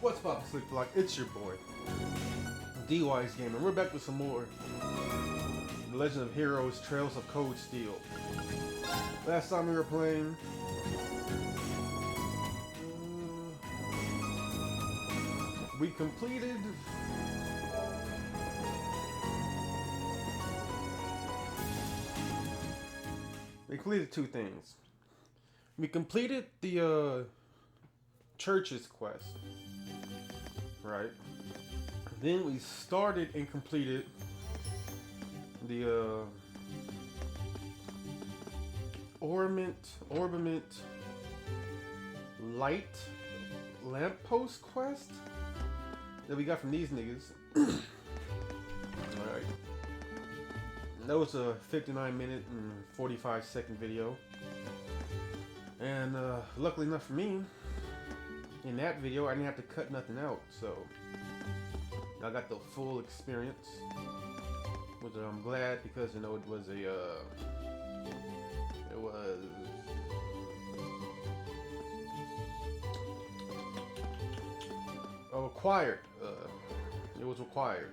What's up, Slick Block? It's your boy, D.W.G, and we're back with some more The Legend of Heroes Trails of Cold Steel. Last time we were playing, we completed two things. We completed the church's quest, right? Then we started and completed the Orbiment Light Lamppost quest that we got from these niggas. Alright. That was a 59-minute and 45-second video. And luckily enough for me, in that video I didn't have to cut nothing out, so I got the full experience, which I'm glad, because you know it was required. It was required,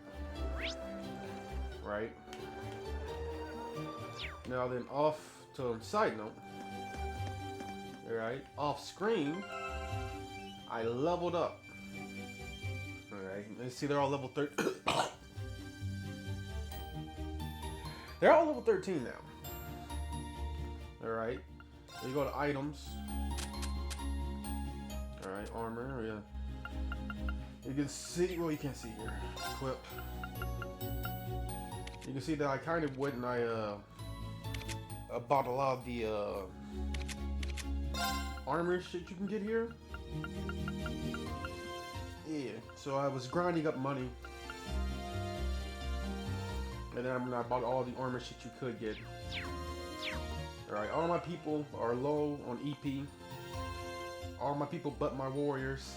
right? Now then, off to a side note. Alright, off screen, I leveled up. Alright, let's see, they're all level 13. They're all level 13 now. Alright, you go to items. Alright, armor, yeah. You can see, well, you can't see here. Equip. You can see that I kind of went and I bought a lot of the armor shit you can get here. Yeah, so I was grinding up money, and then I bought all the armor shit you could get. Alright, all my people are low on EP. All my people but my warriors.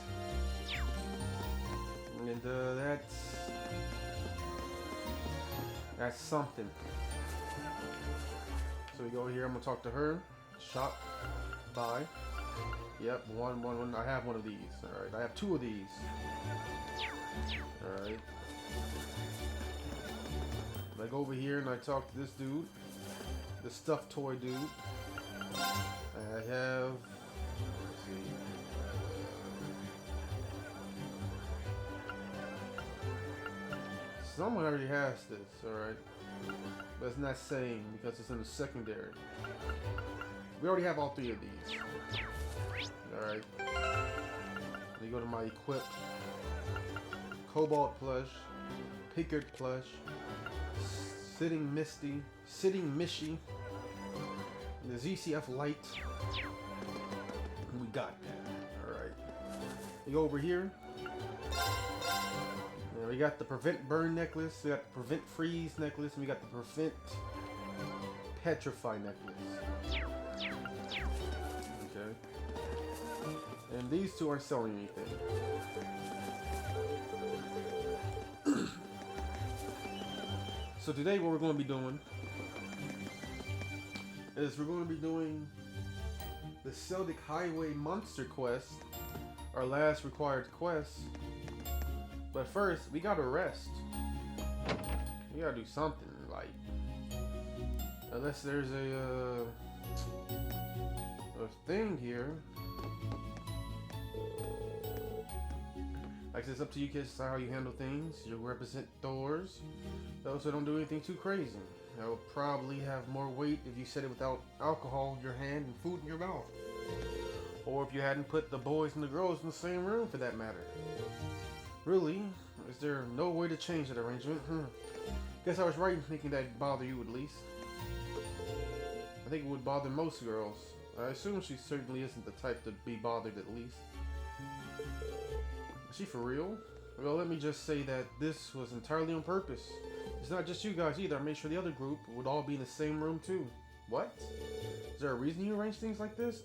And that's something. So we go here, I'm gonna talk to her. Shop. Buy. Yep, one. I have one of these. Alright, I have two of these. Alright. I go over here and I talk to this dude. The stuffed toy dude. I have... let's see. Someone already has this, alright. But it's not saying because it's in the secondary. We already have all three of these. Alright. You go to my equipped. Cobalt plush. Pickard plush. Sitting Mishy. The ZCF light. We got that. Alright. You go over here. Yeah, we got the Prevent Burn necklace. We got the Prevent Freeze necklace. And we got the Prevent Petrify necklace. Okay. And these two aren't selling anything. So today what we're going to be doing is we're going to be doing the Celdic Highway Monster Quest, our last required quest. But first, we gotta rest. We gotta do something, like, unless there's a thing here. Like, it's up to you kids how you handle things. You represent doors. Also, don't do anything too crazy. That will probably have more weight if you said it without alcohol in your hand and food in your mouth. Or if you hadn't put the boys and the girls in the same room, for that matter. Really? Is there no way to change that arrangement? Guess I was right in thinking that'd bother you at least. I think it would bother most girls. I assume she certainly isn't the type to be bothered at least. Is she for real? Well, let me just say that this was entirely on purpose. It's not just you guys either. I made sure the other group would all be in the same room too. What? Is there a reason you arrange things like this?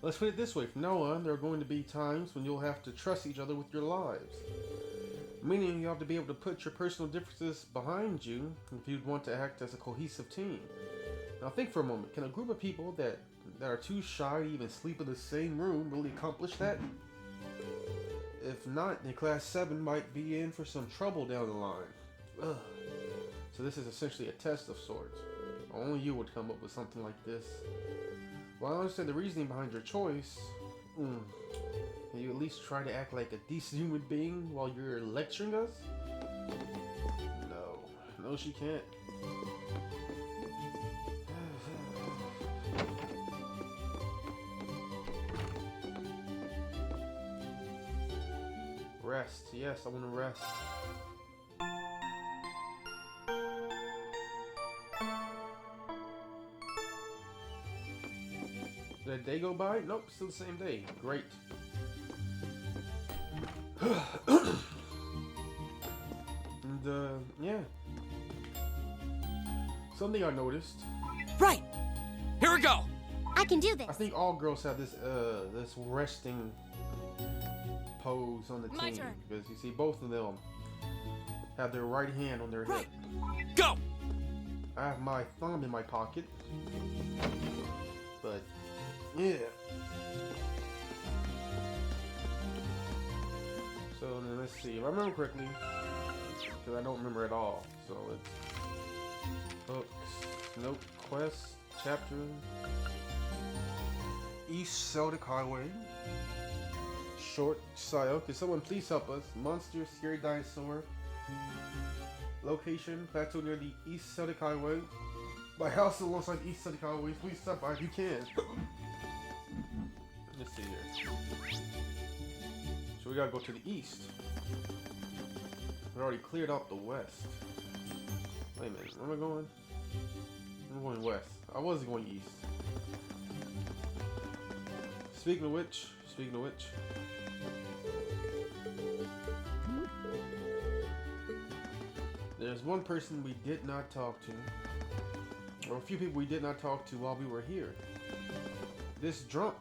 Let's put it this way. From now on, there are going to be times when you'll have to trust each other with your lives. Meaning you have to be able to put your personal differences behind you if you'd want to act as a cohesive team. Now think for a moment. Can a group of people that are too shy to even sleep in the same room really accomplish that? If not, then Class 7 might be in for some trouble down the line. Ugh. So this is essentially a test of sorts. Only you would come up with something like this. Well, I understand the reasoning behind your choice. Can you at least try to act like a decent human being while you're lecturing us? No, she can't. Rest. Yes, I want to rest. Did a day go by? Nope, still the same day. Great. And, yeah. Something I noticed. Right! Here we go! I can do this! I think all girls have this, this resting pose on the team. Turn. Because you see both of them have their right hand on their hip. Go! I have my thumb in my pocket. But, yeah. So then let's see. If I remember correctly, because I don't remember at all. So it's books, note, quest, chapter, East Celdic Highway, short style. Can someone please help us? Monster, scary dinosaur. Location, plateau near the East Celdic Highway. My house alongside East Celdic Highway. Please stop by if you can. Let's see here. So we gotta go to the east. We already cleared out the west. Wait a minute, where am I going? I'm going west. I was going east. Speaking of which. There's one person we did not talk to. Or a few people we did not talk to while we were here. This drunk.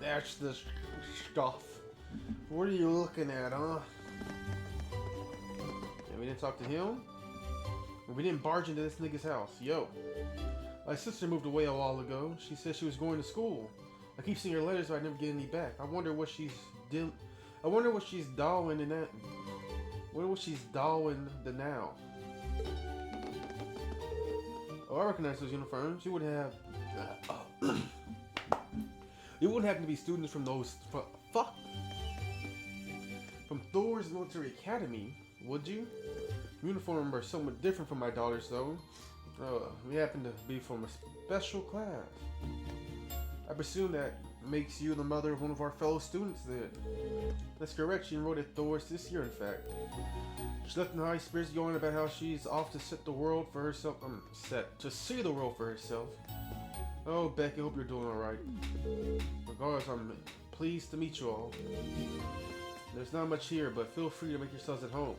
That's the stuff. What are you looking at, huh? And we didn't talk to him. And we didn't barge into this nigga's house. Yo. My sister moved away a while ago. She said she was going to school. I keep seeing her letters, but I never get any back. I wonder what she's doing. I wonder what she's doing in that. I wonder what she's doing the now. Oh, I recognize those uniforms. You would have. You wouldn't happen to be students from those. From Thor's Military Academy, would you? Uniforms are somewhat different from my daughter's, though. We happen to be from a special class. I presume that makes you the mother of one of our fellow students, then. That's correct. She enrolled at Thor's this year, in fact. She left in high spirits, going about how she's off to set the world for herself. To see the world for herself. Oh, Becky, hope you're doing all right. Regardless, I'm pleased to meet you all. There's not much here, but feel free to make yourselves at home.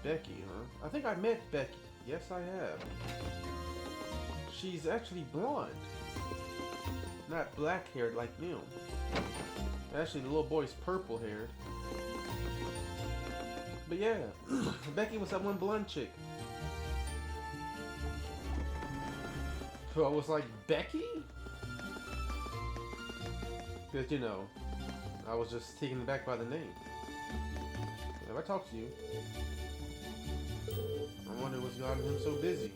Becky, huh? I think I met Becky. Yes, I have. She's actually blonde. Not black-haired like me. Actually, the little boy's purple-haired. But yeah, Becky was that one blonde chick. So I was like, Becky? Because, you know, I was just taken aback by the name. Have I talked to you? I wonder what's gotten him so busy.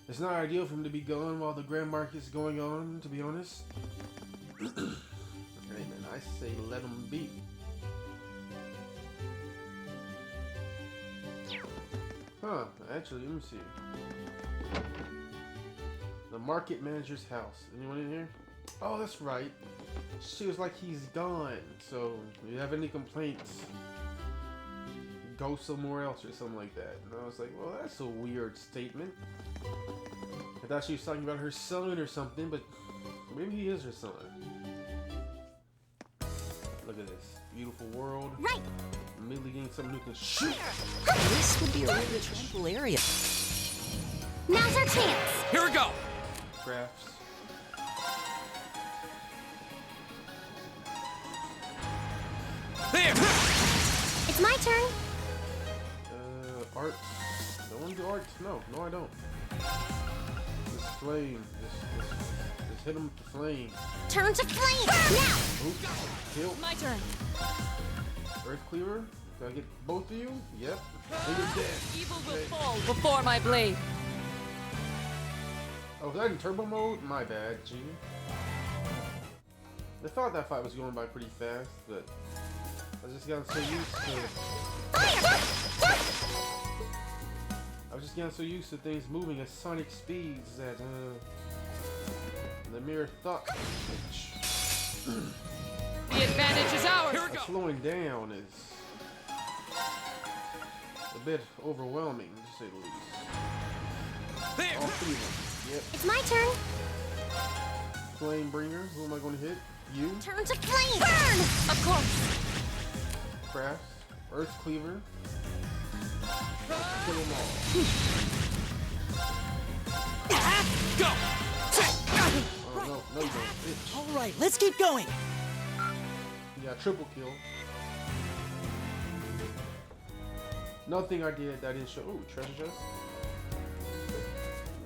It's not ideal for him to be gone while the Grand Market's going on, to be honest. Hey man, I say let him be. Huh, actually, let me see. The market manager's house. Anyone in here? Oh, that's right. She was like, he's gone. So, if you have any complaints, go somewhere else or something like that. And I was like, well, that's a weird statement. I thought she was talking about her son or something, but maybe he is her son. Look at this. Beautiful world. Right. Immediately getting something who can shoot. This would be a really tranquil area. Now's our chance. Here we go! Crafts. There! It's my turn. Art. No one do art? No, I don't. This flame, this hit him with the flame. Turn to flame! Now! Oops. Kill. My turn. Earth Cleaver. Did I get both of you? Yep. And you're dead. Evil will Okay. fall before my blade. Oh, was that in turbo mode? My bad, G. I thought that fight was going by pretty fast, but I just got so used to things moving at sonic speeds that the mere thought The advantage is ours. Here we go. slowing down is a bit overwhelming, to say the least. There. All three of them. Yep. It's my turn. Flame Bringer. Who am I going to hit? You. Turn to flame! Burn! Of course. Craft. Earth Cleaver. Kill them all. Go. Oh, no, you don't, bitch. All right, let's keep going. Yeah, triple kill. Another thing I did that I didn't show. Ooh, treasure chest.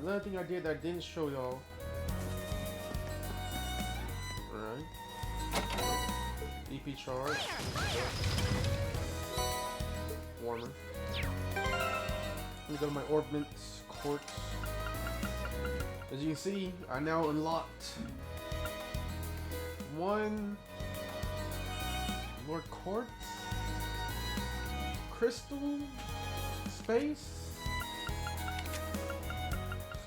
Another thing I did that I didn't show y'all. Alright. EP charge. Warmer. Let me go to my ordnance quartz. As you can see, I now unlocked one more quartz crystal space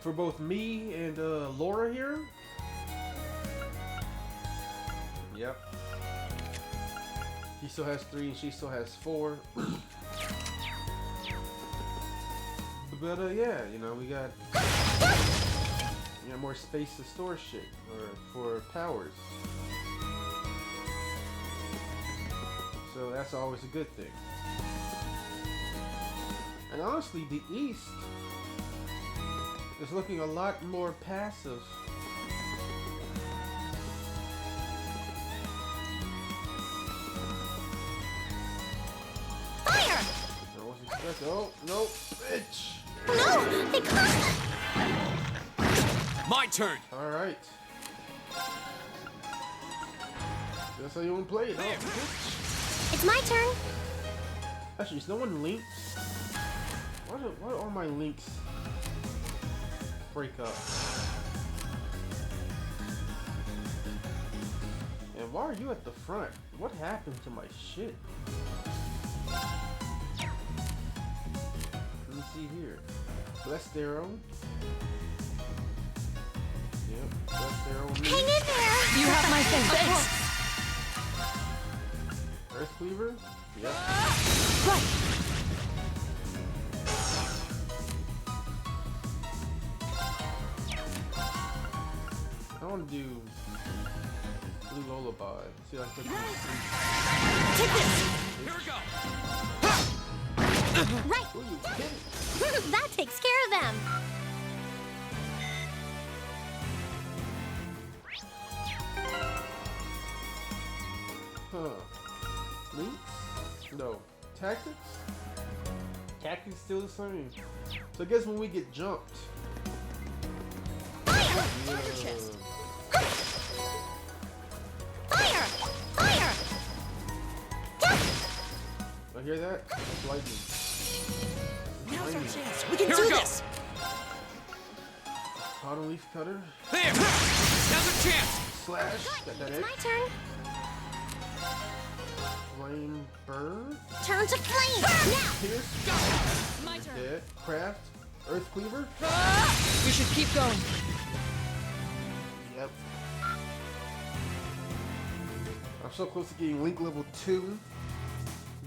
for both me and Laura here. Yep. He still has 3 and she still has 4. But yeah, you know, we got more space to store shit or for powers. So that's always a good thing. And honestly, the East is looking a lot more passive. Fire! I wasn't expecting. Oh, no, bitch! No! They caught! My turn. Alright. That's how you want to play it, huh? Bitch. It's my turn. Actually, is no one links? Why do all my links break up? And why are you at the front? What happened to my shit? Let me see here. Blessed Arrow. Yep, Blessed Arrow. Hang in there! You have my thanks. Earth Cleaver. Yep. Right. I want to do Blue Lullaby. See if I can put Take this. Here we go. Right! Who are you kidding? That takes care of them. Huh. Links? No. Tactics? Tactics still the same. So I guess when we get jumped. Fire! Treasure chest. Fire! Fire! I hear that? That's lightning. Now's our Lightning. chance. We can Here do we go. this. Cotton leaf cutter. There. Now's a chance. Slash. Got that It's X. my turn. Flame bird. Turn to flame! Now! Pierce. My turn. Dead. Craft. Earth Cleaver. We should keep going. Yep. I'm so close to getting Link level 2.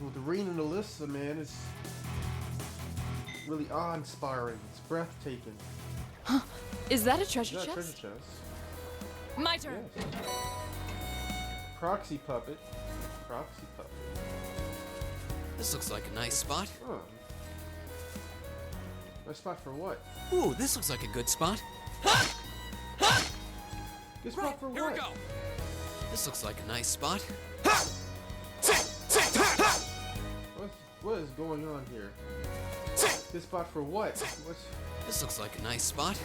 With the Reen and Alyssa, man, it's really awe-inspiring. It's breathtaking. Is that a Is treasure that a chest? treasure chest? My turn. Yes. Proxy puppet. Proxy puppet. This looks like a nice spot. Huh. Nice spot for what? Ooh, this looks like a good spot. Good spot for Here what? we go. This looks like a nice spot. What is going on here? Good spot for what? What's This looks like a nice spot.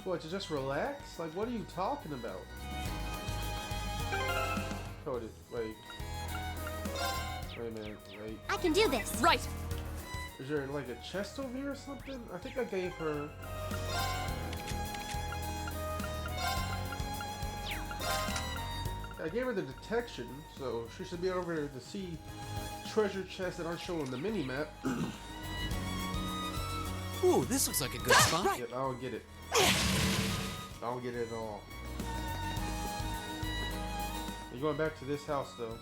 What, to just relax? Like, what are you talking about? Hold it. Wait. Wait a minute. Wait. I can do this. Right. Is there like a chest over here or something? I think I gave her... I gave her the detection, so she should be over here to see treasure chests that aren't shown on the mini-map. Ooh, this looks like a good spot. Yep, I don't get it. I don't get it at all. You're going back to this house, though.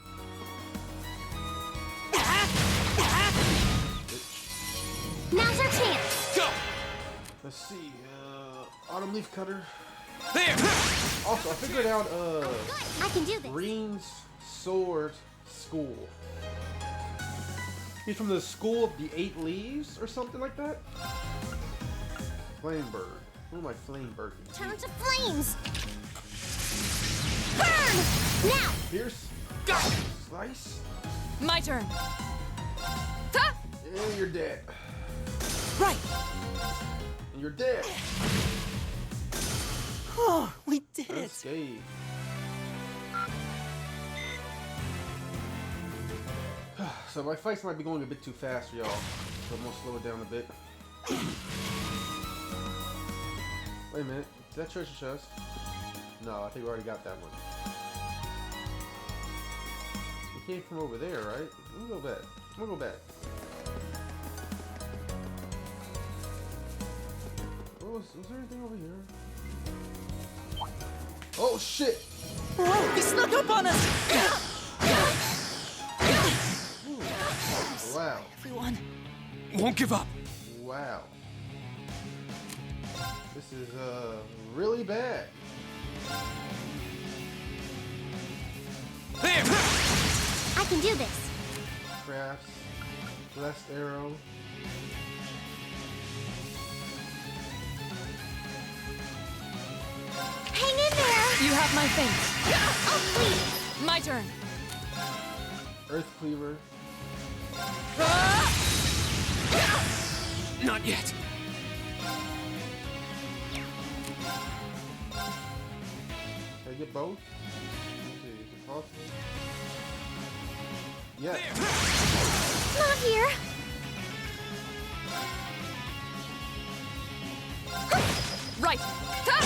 Now's our chance. Go! Let's see, autumn leaf cutter. There! Also, I figured out, I can do this. Green's sword school. He's from the school of the 8 leaves or something like that? Flamebird. Who am I Flamebird? Turn to flames. Burn! Now! Pierce. Slice. My turn. Ha! And you're dead. Right. And you're dead. Oh, we did it. Unscathed. So my fights might be going a bit too fast for y'all. So I'm gonna slow it down a bit. Wait a minute. Is that treasure chest? No, I think we already got that one. It came from over there, right? Let me go back. I'm gonna go back. Was there anything over here? Oh shit! Whoa, he snuck up on us. Wow. Everyone. Won't give up. Wow. This is really bad. There! I can do this. Crafts. Blessed arrow. Hang in there. You have my faith. Oh, please. My turn. Earth cleaver. Not yet. Can I get both? Let's see, is it possible? Yes. Not here. Right. Ha!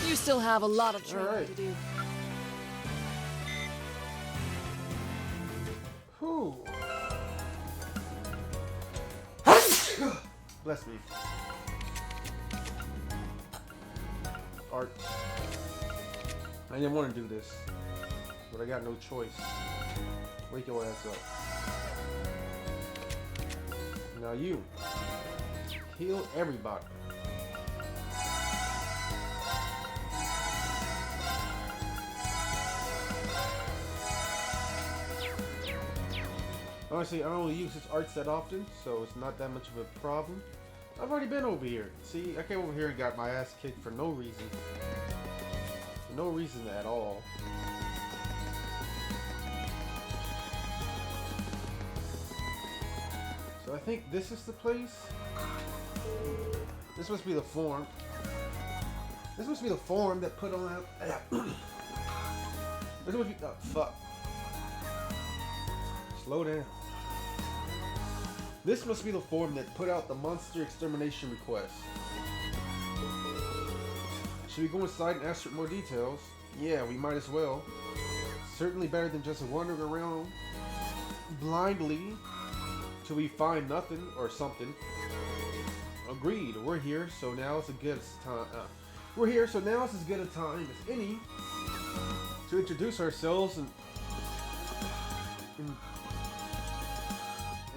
You still have a lot of training Alright. to do. Whew. Bless me. Art. I didn't want to do this, but I got no choice. Wake your ass up. Now you. Heal everybody. Honestly, I don't really use this art set often, so it's not that much of a problem. I've already been over here. See, I came over here and got my ass kicked for no reason. For no reason at all. So I think this is the place. This must be the form. This must be the form that put on that. This must be. Oh, fuck. Slow down. This must be the form that put out the monster extermination request. Should we go inside and ask for more details? Yeah, we might as well. Certainly better than just wandering around blindly till we find nothing or something. Agreed. We're here, so now it's a good time. We're here, so now it's as good a time as any to introduce ourselves and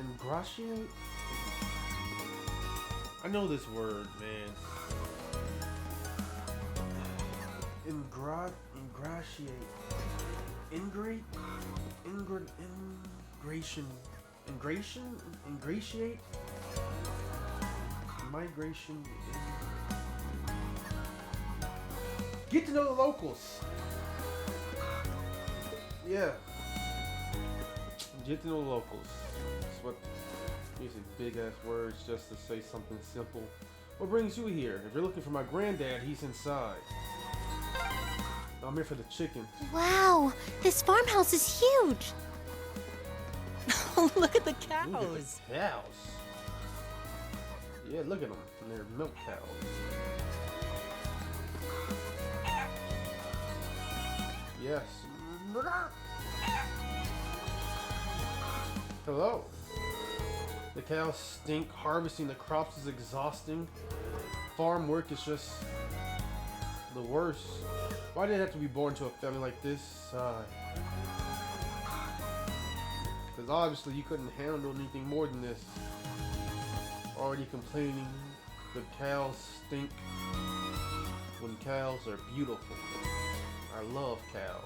ingratiate. I know this word, man. Ingratiate. Ingratiate. Migration. Get to know the locals. Yeah. Get to know the locals. It's what using big ass words just to say something simple. What brings you here? If you're looking for my granddad, he's inside. I'm here for the chickens. Wow, this farmhouse is huge. Oh, look at the Look at cows. the cows. Yeah, look at them. They're milk cows. Yes. Hello. The cows stink. Harvesting the crops is exhausting. Farm work is just the worst. Why did I have to be born to a family like this? Because obviously you couldn't handle anything more than this. Already complaining. The cows stink. When cows are beautiful. I love cows.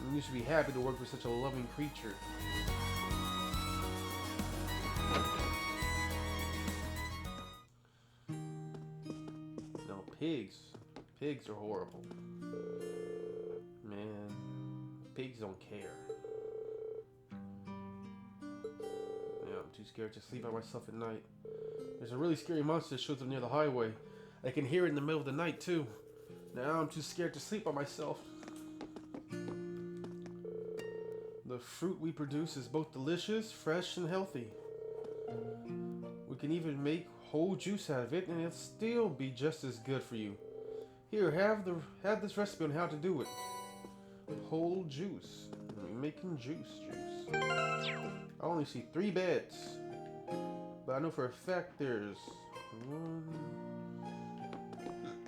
And you should be happy to work with such a loving creature. No, pigs. Pigs are horrible. Man, pigs don't care. Yeah, I'm too scared to sleep by myself at night. There's a really scary monster that shows up near the highway. I can hear it in the middle of the night too. Now I'm too scared to sleep by myself. The fruit we produce is both delicious, fresh, and healthy. We can even make whole juice out of it, and it'll still be just as good for you. Here, have this recipe on how to do it. Whole juice. I'm making juice. I only see 3 beds, but I know for a fact there's 1,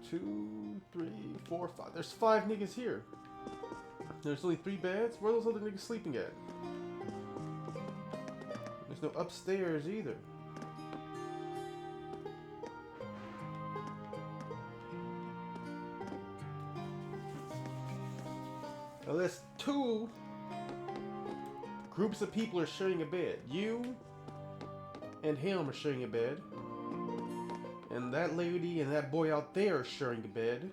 2, 3, 4, 5. There's 5 niggas here. There's only 3 beds. Where are those other niggas sleeping at? There's no upstairs either. Unless 2 groups of people are sharing a bed. You and him are sharing a bed. And that lady and that boy out there are sharing a bed.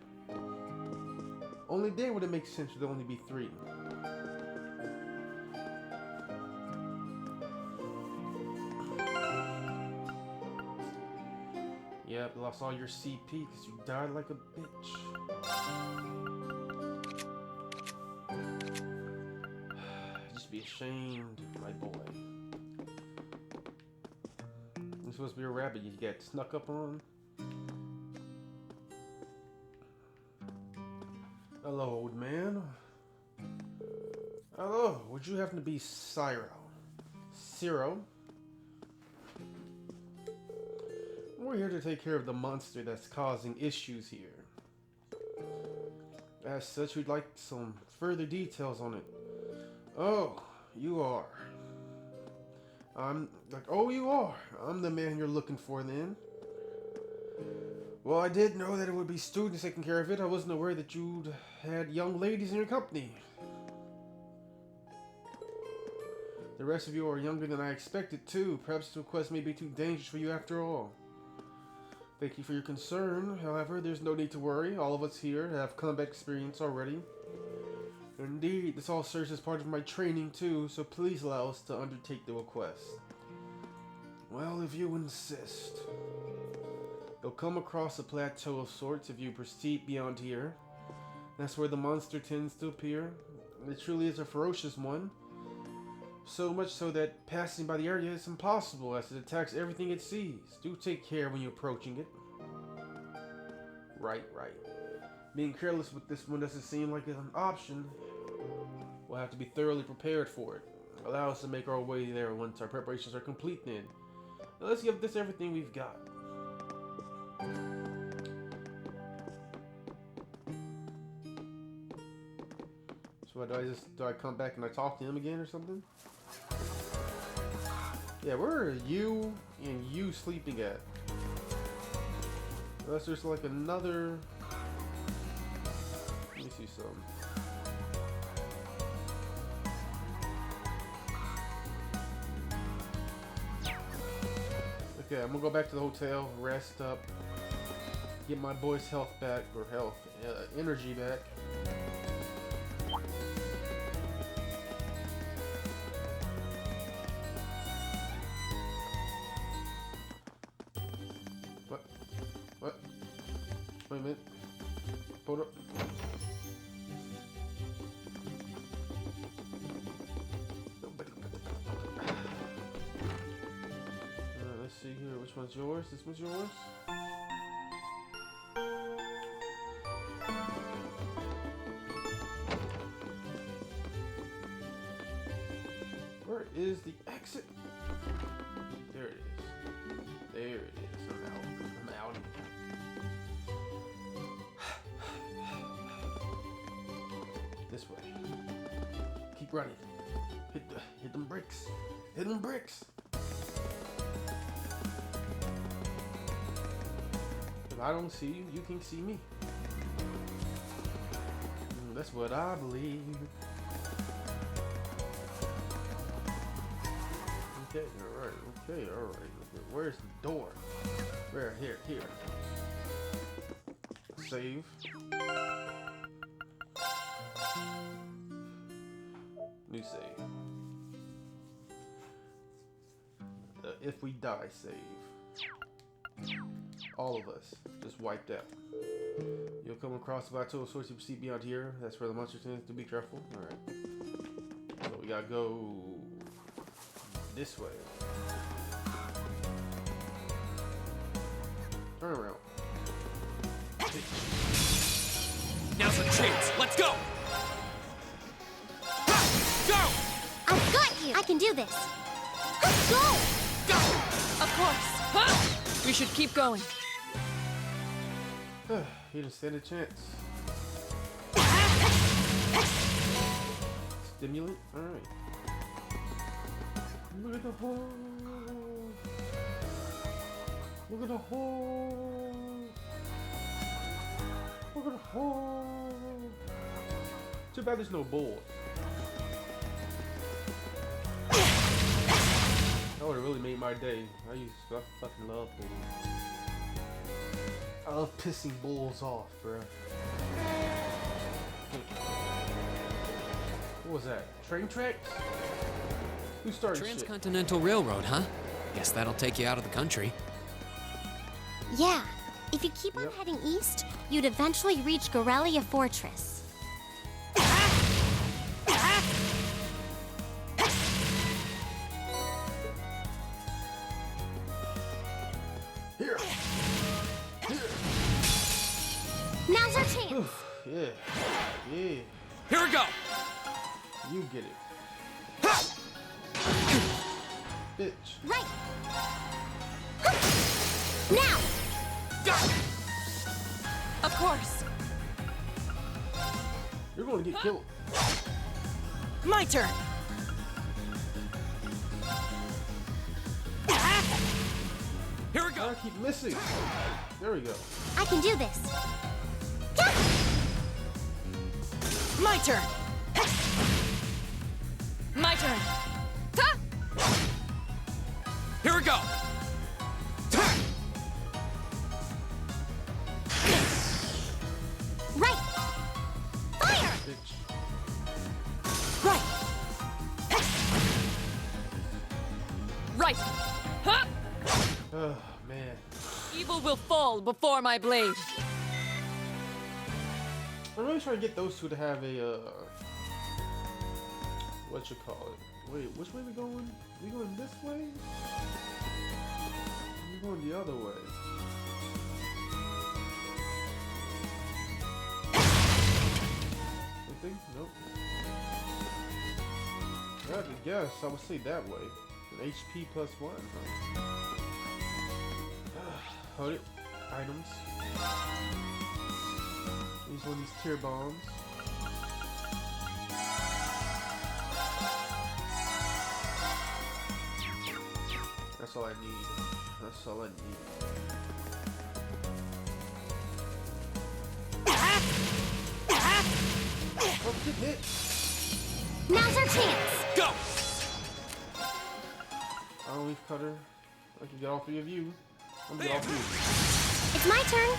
Only then would it make sense for there only be 3. Yep, lost all your CP because you died like a bitch. Just be ashamed, my boy. You're supposed to be a rabbit, you get snuck up on. Hello, old man. Hello, would you happen to be Ciro? We're here to take care of the monster that's causing issues here. As such, we'd like some further details on it. Oh, you are. You are. I'm the man you're looking for then. Well, I did know that it would be students taking care of it. I wasn't aware that you'd had young ladies in your company. The rest of you are younger than I expected too. Perhaps the request may be too dangerous for you after all. Thank you for your concern. However, there's no need to worry. All of us here have combat experience already. Indeed, this all serves as part of my training too, so please allow us to undertake the request. Well, if you insist. You'll come across a plateau of sorts if you proceed beyond here. That's where the monster tends to appear. It truly is a ferocious one. So much so that passing by the area is impossible as it attacks everything it sees. Do take care when you're approaching it. Right. Being careless with this one doesn't seem like an option. We'll have to be thoroughly prepared for it. Allow us to make our way there once our preparations are complete then. Now let's give this everything we've got. So what, do I come back and I talk to him again or something? Yeah, where are you and you sleeping at? Unless there's like another... Let me see something. Okay, I'm gonna go back to the hotel, rest up, get my boy's health back, or energy back. hold up. Let's see here. Which one's yours? This one's yours? Where is the exit? There it is. There it is. I'm out. I'm out. This way. Keep running. Hit them bricks. Hit them bricks. If I don't see you, you can see me. That's what I believe. Okay, alright, okay, alright. Where's the door? Where? Here. Save. New save. If we die, save. All of us just wiped out. You'll come across the plateau of sorts you see beyond here. That's where the monster tends to be careful. Alright. So we gotta go this way. Turn around. Now's the chance. Let's go. Go. I've got you! I can do this! Go! Go. Of course. We should keep going. He didn't stand a chance. Stimulant? Alright. Look at the hole. Look at the hole. Look at the hole. Too bad there's no board. That would have really made my day. I fucking love bulls. I love pissing bulls off, bro. What was that? Train tracks? Who started shit? Transcontinental Railroad, huh? Guess that'll take you out of the country. Yeah. If you keep on heading east, you'd eventually reach Gorelia Fortress. Here. Now's our chance! Yeah. Here we go. You get it. Bitch. Right! Now! Of course. You're going to get killed. My turn. Here we go. I keep missing. There we go. I can do this! My turn. My turn. Ha! Here we go. Right! Fire! Bitch. Right. Right. Ha! Oh, man. Evil will fall before my blade. I'm really trying to get those two to have a, what you call it? Wait, which way we going? We going this way? We going the other way? Anything? Nope. I have to guess. I would say that way. An HP +1. Huh? Hold it. Items. Use one of these tier bombs. That's all I need. That's all I need. Oh, get hit. Now's our chance! Go. Iron Leaf Cutter. I can get all three of you. I'm gonna get all three of It's my turn!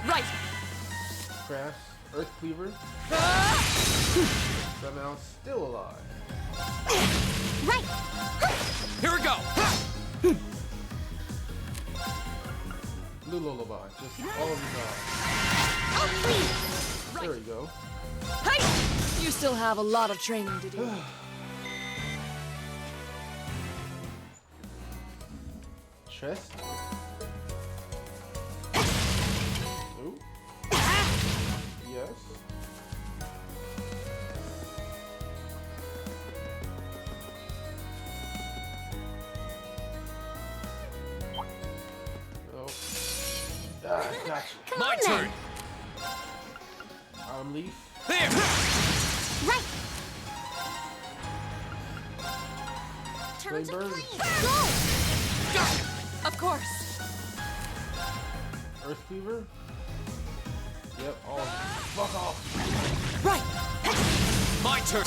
Right. you. Crafts. Earth Cleaver. Somehow still alive. Right! Here we go. Blue lullaby. Just all of these eyes. Oh, please! There we go. Hey! You still have a lot of training to do. Chest. Ooh. Yes. Oh. Ah, gotcha. Come My on, turn. then. Arm leaf. There. Right. Flame Turn to burn. flame. Go! Of course. Earth cleaver. Yep. All of them. Fuck off. Right. My turn.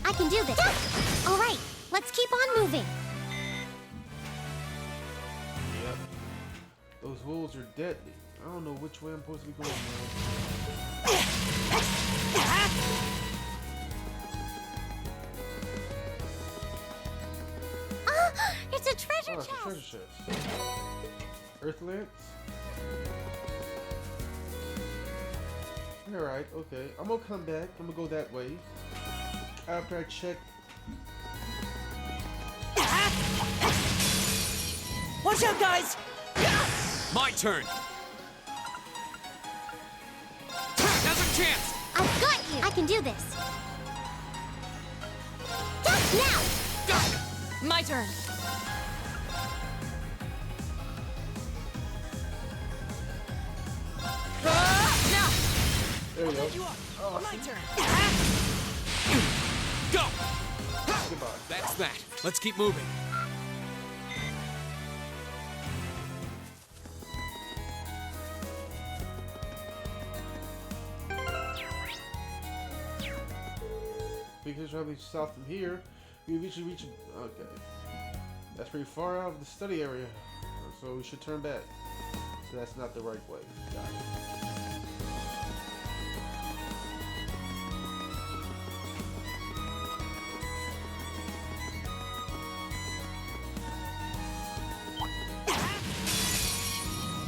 I can do this. All right, let's keep on moving. Yep. Those wolves are deadly. I don't know which way I'm supposed to be going, It's a treasure Oh, it's a chest. treasure chest. Earth lance. Alright, okay. I'm gonna come back. I'm gonna go that way. After I check. Watch out, guys. My turn. Now's a chance. I've got you. I can do this. Now! My turn. Now! There you go. You up. My turn. Go. Goodbye. That's that. Let's keep moving. Because probably south from here, we eventually reach. Okay. That's pretty far out of the study area. So we should turn back. So that's not the right way. Got it.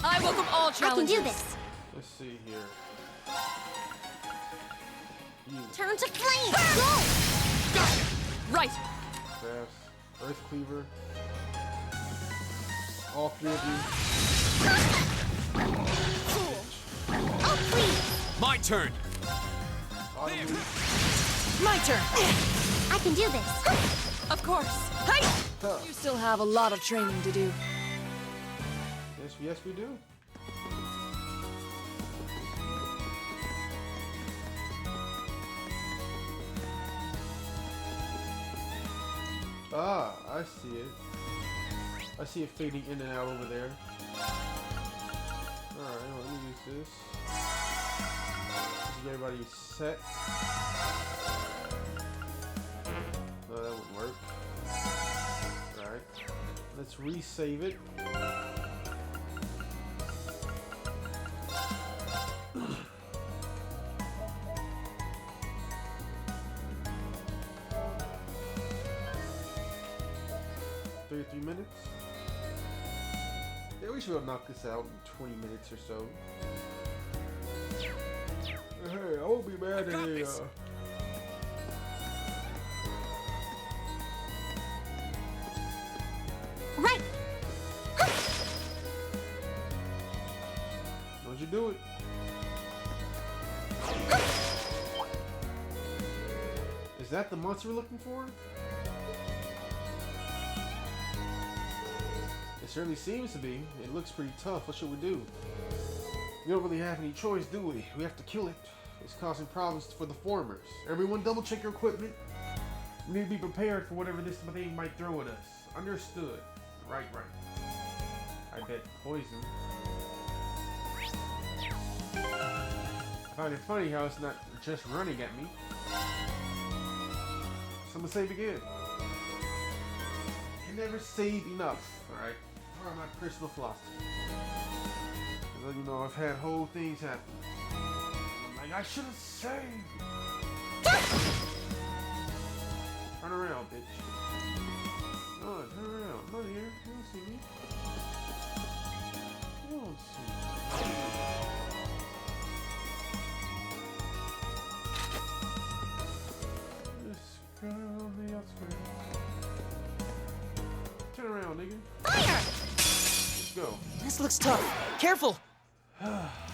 I welcome all I can challenges. do this. Let's see here. You. Turn to flame. Go! Right. Crafts. Earth cleaver. All three of you. Oh, please. My turn. Autumn There. leaf. My turn. I can do this. Of course. Hey! Huh. You still have a lot of training to do. Yes, we do. Ah, I see it. I see it fading in and out over there. Alright, let me use this. Get everybody set. No, that wouldn't work. Alright. Let's resave it. Three minutes. Yeah, we should be able to knock this out in 20 minutes or so. Hey, I won't be mad at got you. this. Right. Don't you do it? Is that the monster we're looking for? It certainly seems to be. It looks pretty tough. What should we do? We don't really have any choice, do we? We have to kill it. It's causing problems for the formers. Everyone double check your equipment. We need to be prepared for whatever this thing might throw at us. Understood. Right. I bet poison. I find it funny how it's not just running at me. Someone save again. You never save enough, alright? Part of my personal philosophy. Because, you know, I've had whole things happen. I'm like, I should have saved. Turn around, bitch. Oh, turn around. I'm not here. You don't see me. don't see. This guy on the outskirts. Turn around, nigga. Fire! Let's go. This looks tough. Careful.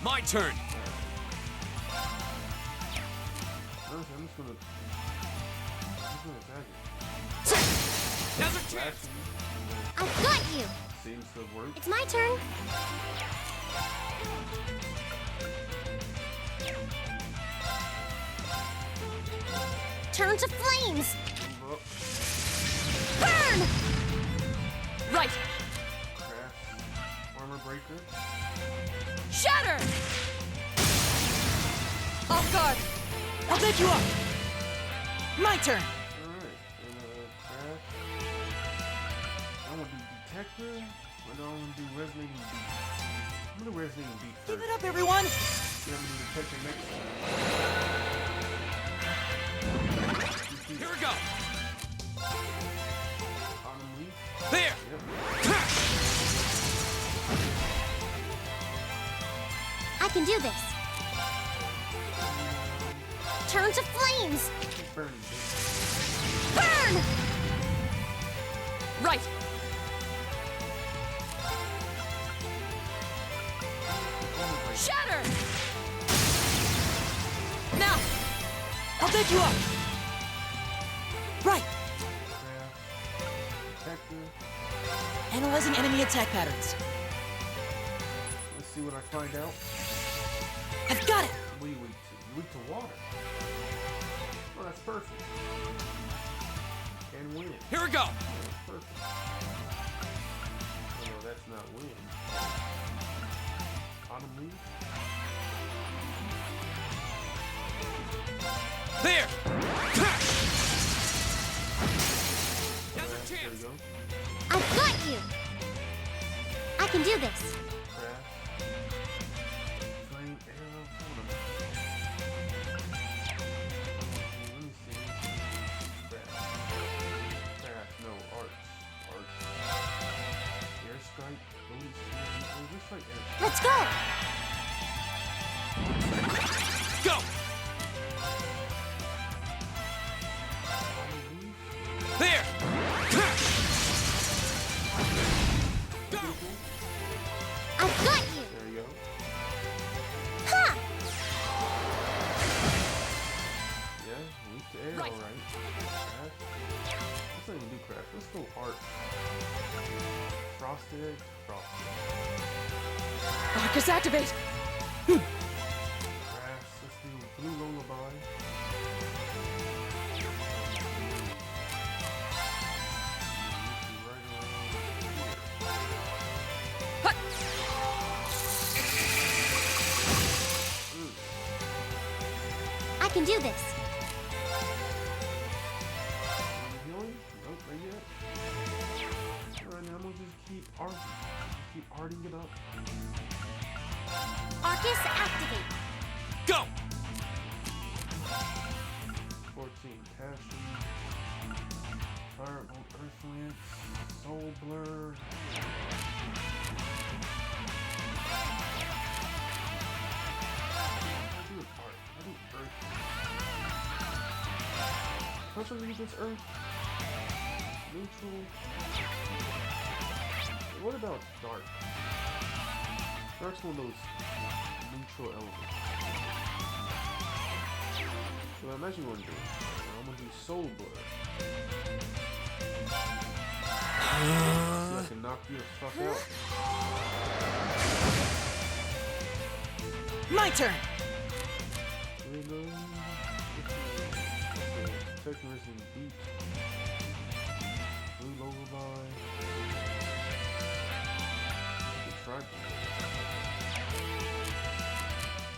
My turn. Honestly, I'm just gonna attack it. Another chance. I've got you. Seems to have worked. It's my turn. Turn to flames. Move up. Burn! Right. Crash. Armor breaker. Shatter! Off guard. I'll take you up. My turn. Alright. Crash. I'm gonna do detector. Or no, I'm gonna do resonating beat. I'm gonna do resonating beat Give first. it up, everyone. Then I'm gonna do detector next time. Here we go. Autumn leaf. There. Yep. I can do this. Turn to flames. Keep burning, bitch. Burn! Right. Armor breaker. Shatter! Now! I'll take you up. Right. Crash. Detector. Analyzing enemy attack patterns. Let's see what I find out. I've got it. What are you weak to? You're weak to water. Oh, that's perfect. And wind. Here we go. That's perfect. Oh, no, that's not wind. Autumn leaf. There. Another There we chance. go. I've got you. I can do this. Crash. Flame arrow. Hold on. Let me see. Crash. Crash. No. Arch. Airstrike. Loaded shield. Oh, just like airstrike. Let's go. Go. Autumn leaf. There. Go. Pretty cool. I've got you. There you go. Ha! Yeah, weak to air, Right. alright. Crash. Let's not even do crash. Let's go art. Frosted. Arcus activate! Crash. Let's do blue lullaby. Right around here. Hut! I can do this. Healing? Nope, not yet. Alright, now I'm gonna just keep arting. Keep arting it up. Arcus activate. Go. 14 passion. Firebolt, Earthland, Soul Blur. I do art. I do Earth. Special against Earth. Neutral. What about Dark? Dark's one of those neutral elements. So I'm actually going to do. I'm going to do Soul Blur. See if I can knock you the fuck out. My turn. Technors and beat. Blue lullaby. Try.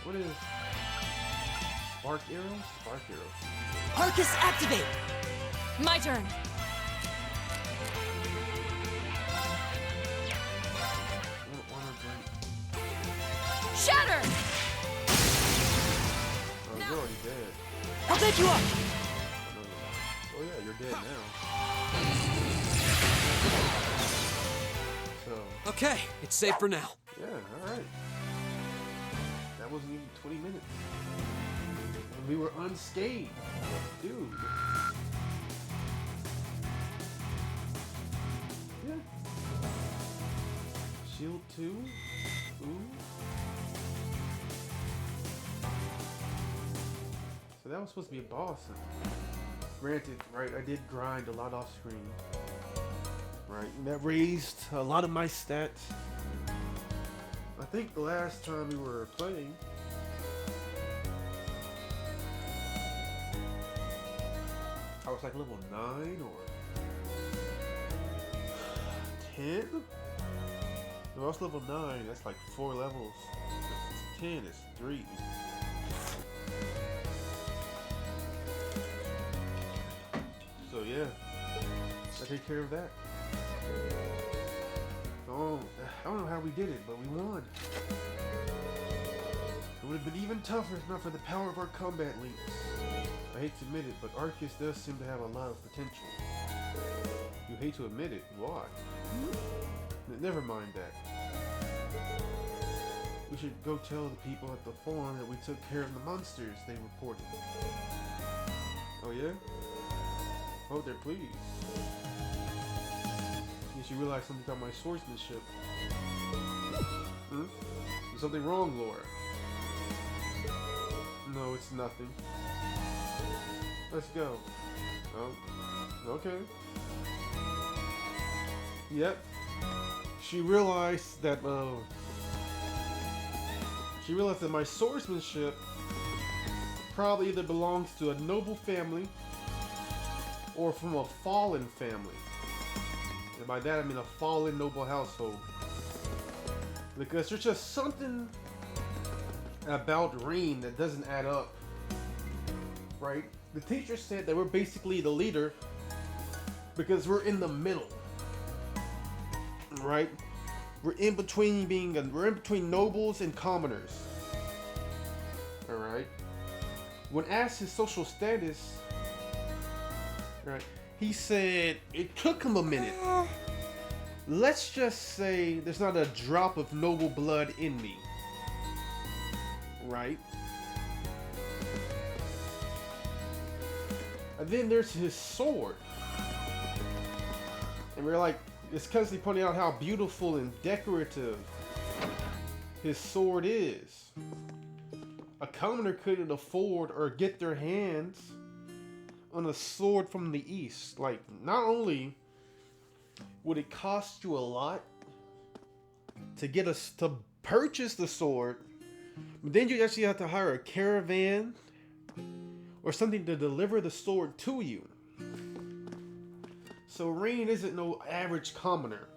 What is Spark Arrow? Spark Arrow. Arcus activate. My turn! Honor Break. Shatter! Oh, you're already dead. I'll take you up. Oh, no, no, no. Oh yeah, you're dead now. So, Okay, it's safe for now. yeah, That wasn't even 20 minutes. And we were unscathed. Dude. Yeah. Shield 2? Ooh. So that was supposed to be a boss. Granted, right, I did grind a lot off screen. Right, and that raised a lot of my stats. I think the last time we were playing, I was like level 9 or 10? No, I was level 9, that's like 4 levels. If it's 10, it's 3. So yeah, I take care of that. Oh, I don't know how we did it, but we won. It would have been even tougher if not for the power of our combat links. I hate to admit it, but Arceus does seem to have a lot of potential. You hate to admit it, why? Never mind that. We should go tell the people at the farm that we took care of the monsters they reported. Oh yeah? Oh, they're pleased. You realize something about my swordsmanship. There's something wrong, Laura. No, it's nothing. Let's go. Oh, okay. Yep. She realized that my swordsmanship probably either belongs to a noble family or from a fallen family. And by that I mean a fallen noble household. Because there's just something about Rain that doesn't add up. Right? The teacher said that we're basically the leader because we're in the middle. Right? We're in between nobles and commoners. Alright? When asked his social status, right, he said it took him a minute. Let's just say there's not a drop of noble blood in me. Right? And then there's his sword. And we're like, it's constantly pointing out how beautiful and decorative his sword is. A commoner couldn't afford or get their hands on a sword from the east. Like, not only would it cost you a lot to get us to purchase the sword, but then you actually have to hire a caravan or something to deliver the sword to you. So Rain isn't no average commoner.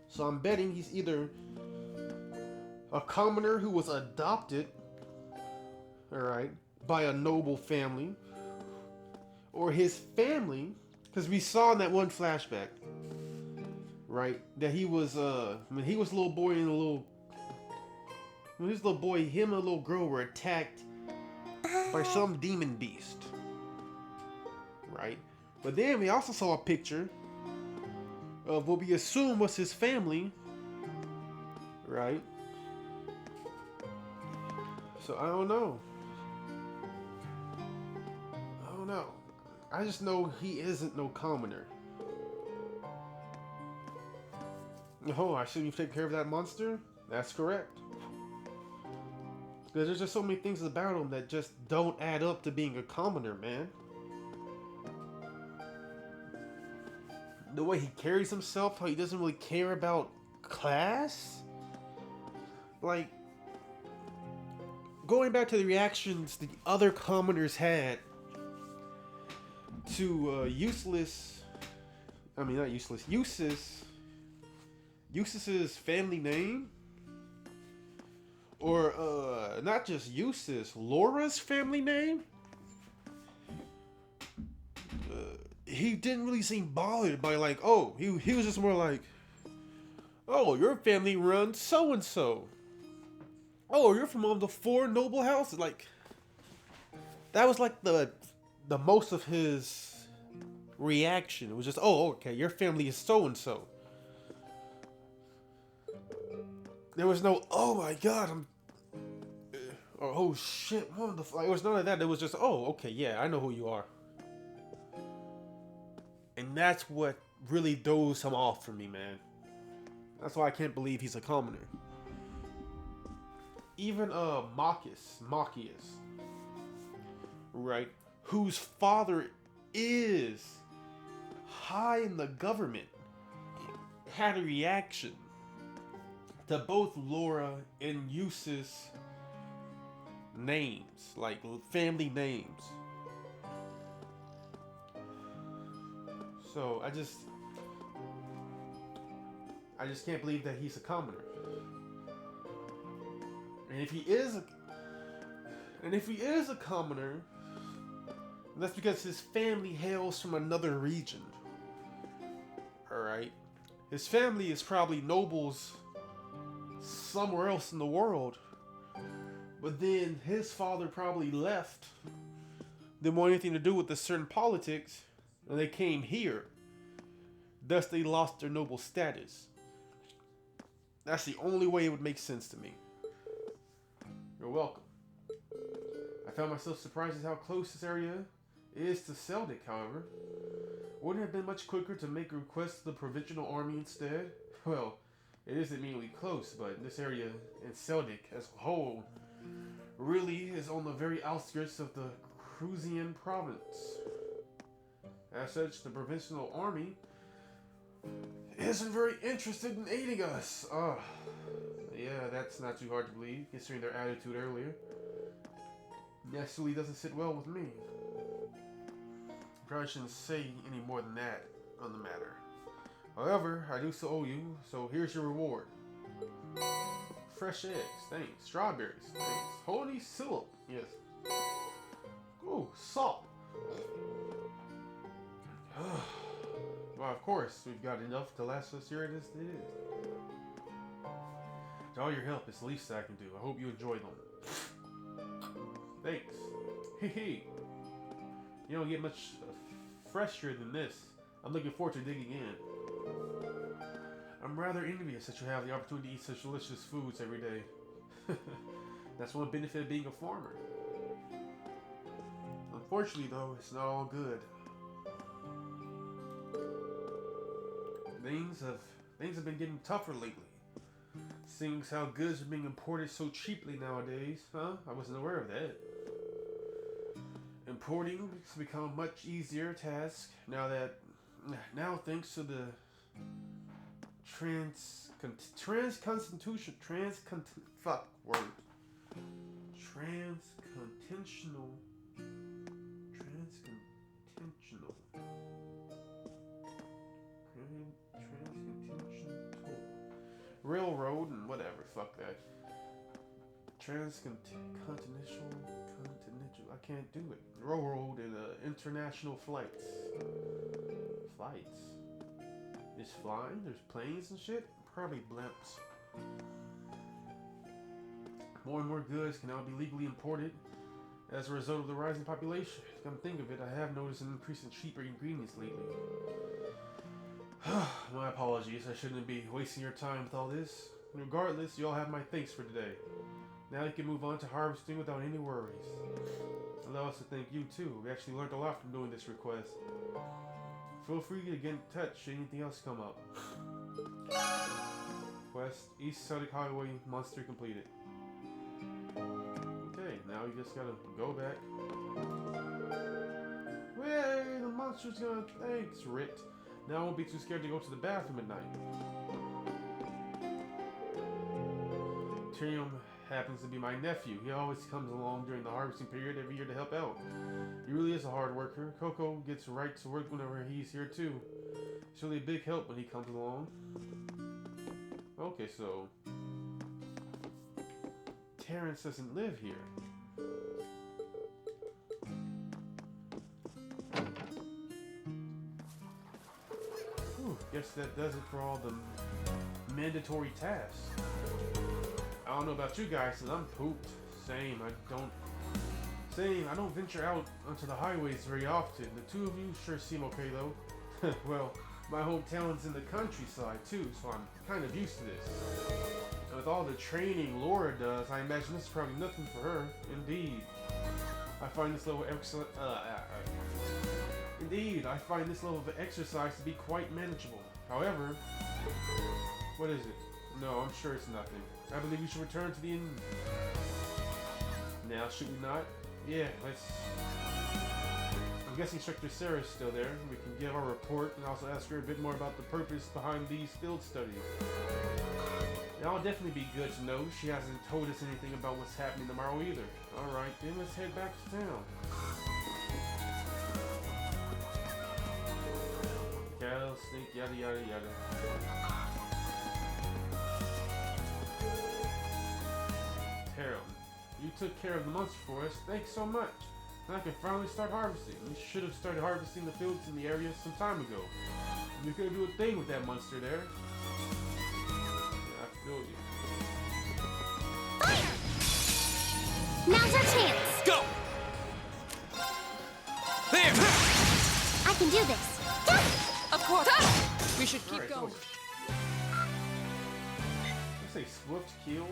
So I'm betting he's either a commoner who was adopted, alright, by a noble family, or his family, because we saw in that one flashback, right, that he was when he was a little boy and when his little boy, him and a little girl were attacked by some demon beast, right? But then we also saw a picture of what we assume was his family, right? So I don't know. I just know he isn't no commoner. Oh, I shouldn't take care of that monster? That's correct. Because there's just so many things about him that just don't add up to being a commoner, man. The way he carries himself, how he doesn't really care about class. Like, going back to the reactions the other commoners had to Eustace's family name, or not just Eustace, Laura's family name. He didn't really seem bothered by, like, oh, he was just more like, oh, your family runs so and so. Oh, you're from one of the 4 noble houses. Like, that was like the most of his reaction. It was just, oh, okay, your family is so and so. There was no, oh my god, oh shit, what the fuck? It was none of that. It was just, oh, okay, yeah, I know who you are. And that's what really throws him off for me, man. That's why I can't believe he's a commoner. Even Marcus, right, whose father is high in the government, had a reaction to both Laura and Eustace's names, like family names. So I just can't believe that he's a commoner. And if he is a commoner, that's because his family hails from another region. Alright? His family is probably nobles somewhere else in the world. But then his father probably left. Didn't want anything to do with the certain politics. And they came here. Thus they lost their noble status. That's the only way it would make sense to me. You're welcome. I found myself surprised at how close this area is to Celdic, however. Wouldn't it have been much quicker to make a request to the Provisional Army instead? Well, it is immediately close, but this area in Celdic as a whole really is on the very outskirts of the Cruzian province. As such, the Provisional Army isn't very interested in aiding us. Yeah, that's not too hard to believe, considering their attitude earlier. Actually doesn't sit well with me. Probably shouldn't say any more than that on the matter. However, I do still owe you, so here's your reward. Fresh eggs, thanks. Strawberries, thanks. Holy syrup, yes. Ooh, salt. Well, of course, we've got enough to last us here as it is. To all your help, it's the least I can do. I hope you enjoy them. Thanks. Hey. You don't get much fresher than this. I'm looking forward to digging in. I'm rather envious that you have the opportunity to eat such delicious foods every day. That's one benefit of being a farmer. Unfortunately, though, it's not all good. Things have been getting tougher lately. Seeing how goods are being imported so cheaply nowadays, huh? I wasn't aware of that. Importing has become a much easier task now thanks to the transcontinental railroad and whatever, fuck that. Transcontinental, I can't do it. Railroad and international flights. It's flying, there's planes and shit. Probably blimps. More and more goods can now be legally imported as a result of the rising population. Come to think of it, I have noticed an increase in cheaper ingredients lately. My apologies, I shouldn't be wasting your time with all this. Regardless, you all have my thanks for today. Now you can move on to harvesting without any worries. Allow us to thank you too. We actually learned a lot from doing this request. Feel free to get in touch should anything else come up. Quest, East Celdic Highway, monster completed. Okay, now you just gotta go back. Hey, the monster's gonna... Thanks, Rit. Now I won't be too scared to go to the bathroom at night. Tyrion happens to be my nephew. He always comes along during the harvesting period every year to help out. He really is a hard worker. Coco gets right to work whenever he's here too. It's really a big help when he comes along. Okay, so... Terrence doesn't live here. Whew, guess that does it for all the mandatory tasks. I don't know about you guys, but I'm pooped. Same, I don't venture out onto the highways very often. The two of you sure seem okay though. Well, my hometown's in the countryside too, so I'm kind of used to this. With all the training Laura does, I imagine this is probably nothing for her. Indeed. I find this level excellent. Indeed, I find this level of exercise to be quite manageable. However, what is it? No, I'm sure it's nothing. I believe we should return to the inn. Now, should we not? Yeah, let's. I'm guessing Instructor Sarah's still there. We can give our report and also ask her a bit more about the purpose behind these field studies. That'll definitely be good to know. She hasn't told us anything about what's happening tomorrow either. Alright, then let's head back to town. Cattle, snake, yada yada yada. Terrell, you took care of the monster for us. Thanks so much. Now I can finally start harvesting. We should have started harvesting the fields in the area some time ago. We could do a thing with that monster there. Fire! Now's our chance! Go! There! I can do this! Of course! We should keep Alright, going. Let's say swift kill.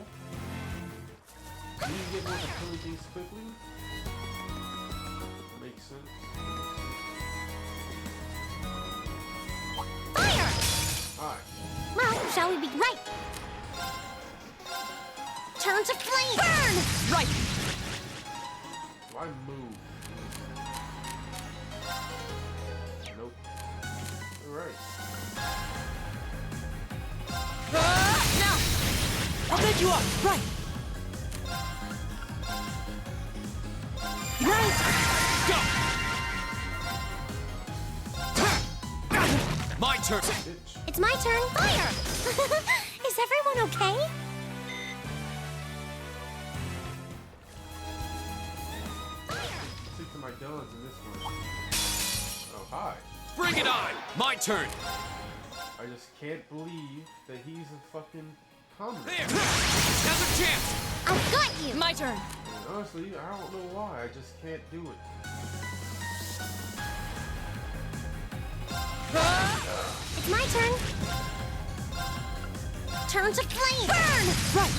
Do you get more to killing things quickly? Makes sense. Fire! Alright. Well, shall we be right? Turn to flame! Burn! Right! Why move? Nope. Alright. Now! I'll bend you up. Right. Right. Go! My turn! Bitch. It's my turn. Fire! Is everyone okay? Stick to my guns in this one. Oh, hi. Bring it on! My turn! I just can't believe that he's a fucking commoner. There! Now's a chance! I've got you! My turn! And honestly, I don't know why. I just can't do it. It's my turn. Turn to flame! Burn! Right.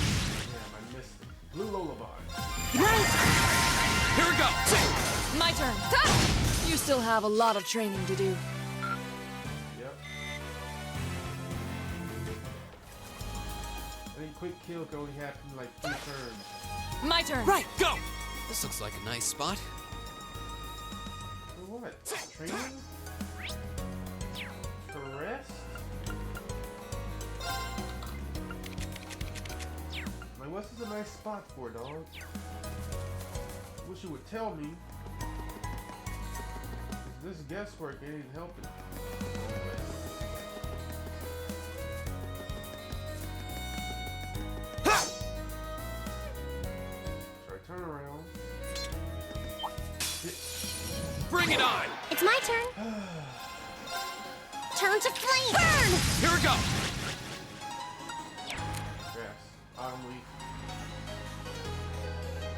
Damn, I missed it. Blue Lullaby. Right. Here we go! My turn! You still have a lot of training to do. Yep. Any quick kill can only happen in like 3 turns. My turn! Right. Go! This looks like a nice spot. For what? Training? For rest? Like, what's this a nice spot for, dog? Wish you would tell me. This guesswork ain't helping. Try turn around. Bring it on! It's my turn. Turn to flame! Burn! Here we go! Yes. Autumn leaf.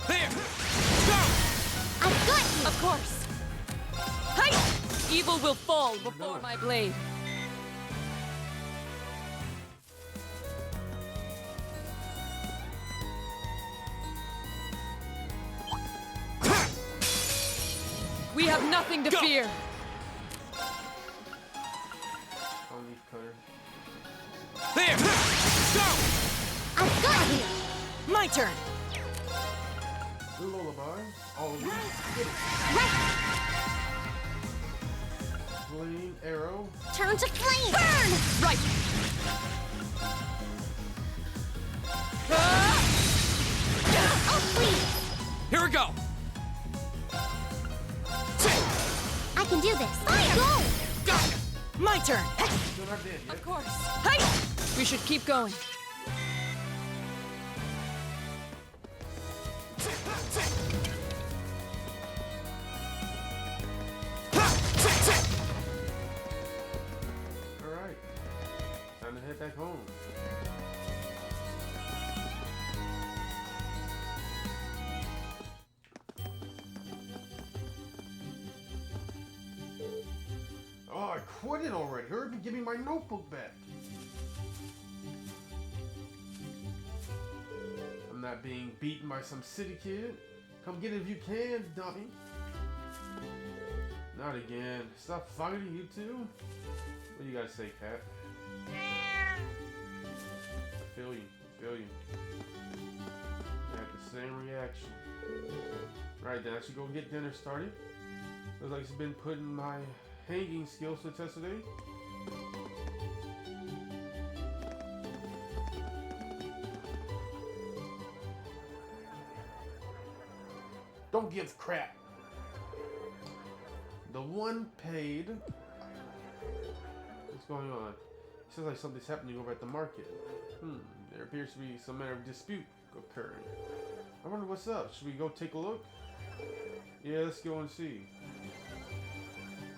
There! Go! I've got you! Of course! Hi! Evil will fall before my blade. We have nothing to Go! fear. Autumn leaf cutter. There! Go! I've got you! My turn. Blue Lullaby. All of these. Right! Flame arrow. Turn to flame! Burn! Right! Oh, please! Here we go! I can do this! Fire! Go! Got it! My turn. Still not dead yet. Of course. Hi! We should keep going. Alright. Time to head back home. Oh, I quit it already. Hurry up and give me my notebook back. not being beaten by some city kid. Come get it if you can, dummy. Not again. Stop fighting, you two. What do you gotta say, cat? I feel you. I feel you. I have the same reaction. Right then, I should go get dinner started. Looks like he's been putting my hanging skills to the test today. Don't give crap. The one paid. What's going on? It sounds like something's happening over at the market. There appears to be some manner of dispute occurring. I wonder what's up. Should we go take a look? Yeah, let's go and see.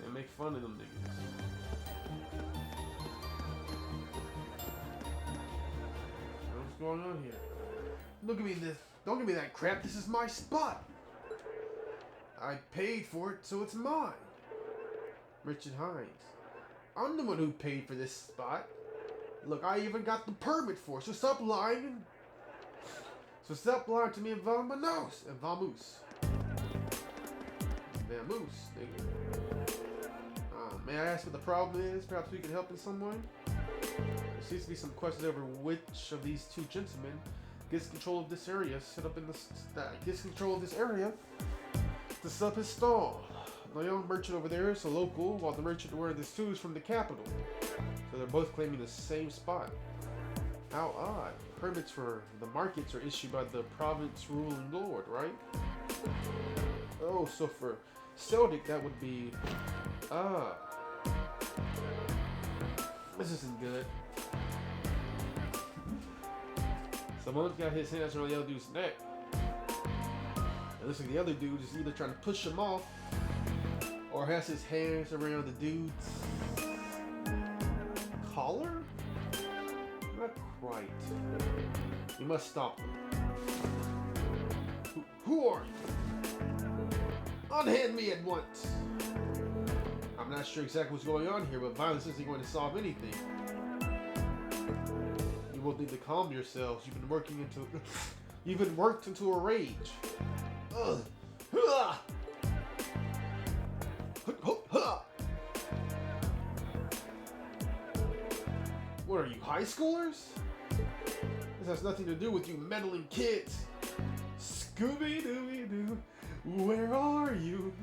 And make fun of them niggas. What's going on here? Look at me this. Don't give me that crap. This is my spot. I paid for it, so it's mine. Richard Hines. I'm the one who paid for this spot. Look, I even got the permit for it, so stop lying. So stop lying to me and Vamoose. And Vamoose. Vamoose, nigga. May I ask what the problem is? Perhaps we can help in some way? There seems to be some questions over which of these two gentlemen gets control of this area. Set up in the gets control of this area to set up his stall. The young merchant over there is a local, while the merchant wearing this suit is from the capital. So they're both claiming the same spot. How odd. Permits for the markets are issued by the province ruling lord, right? Oh, so for Celdic that would be... This isn't good. Someone's got his hands around the other dude's neck. It looks like the other dude is either trying to push him off or has his hands around the dude's collar? Not quite. You must stop them. Who are you? Unhand me at once! I'm not sure exactly what's going on here, but violence isn't going to solve anything. You will need to calm yourselves. You've been worked into a rage. Ugh. What are you, high schoolers? This has nothing to do with you meddling kids. Scooby-Dooby-Doo, where are you?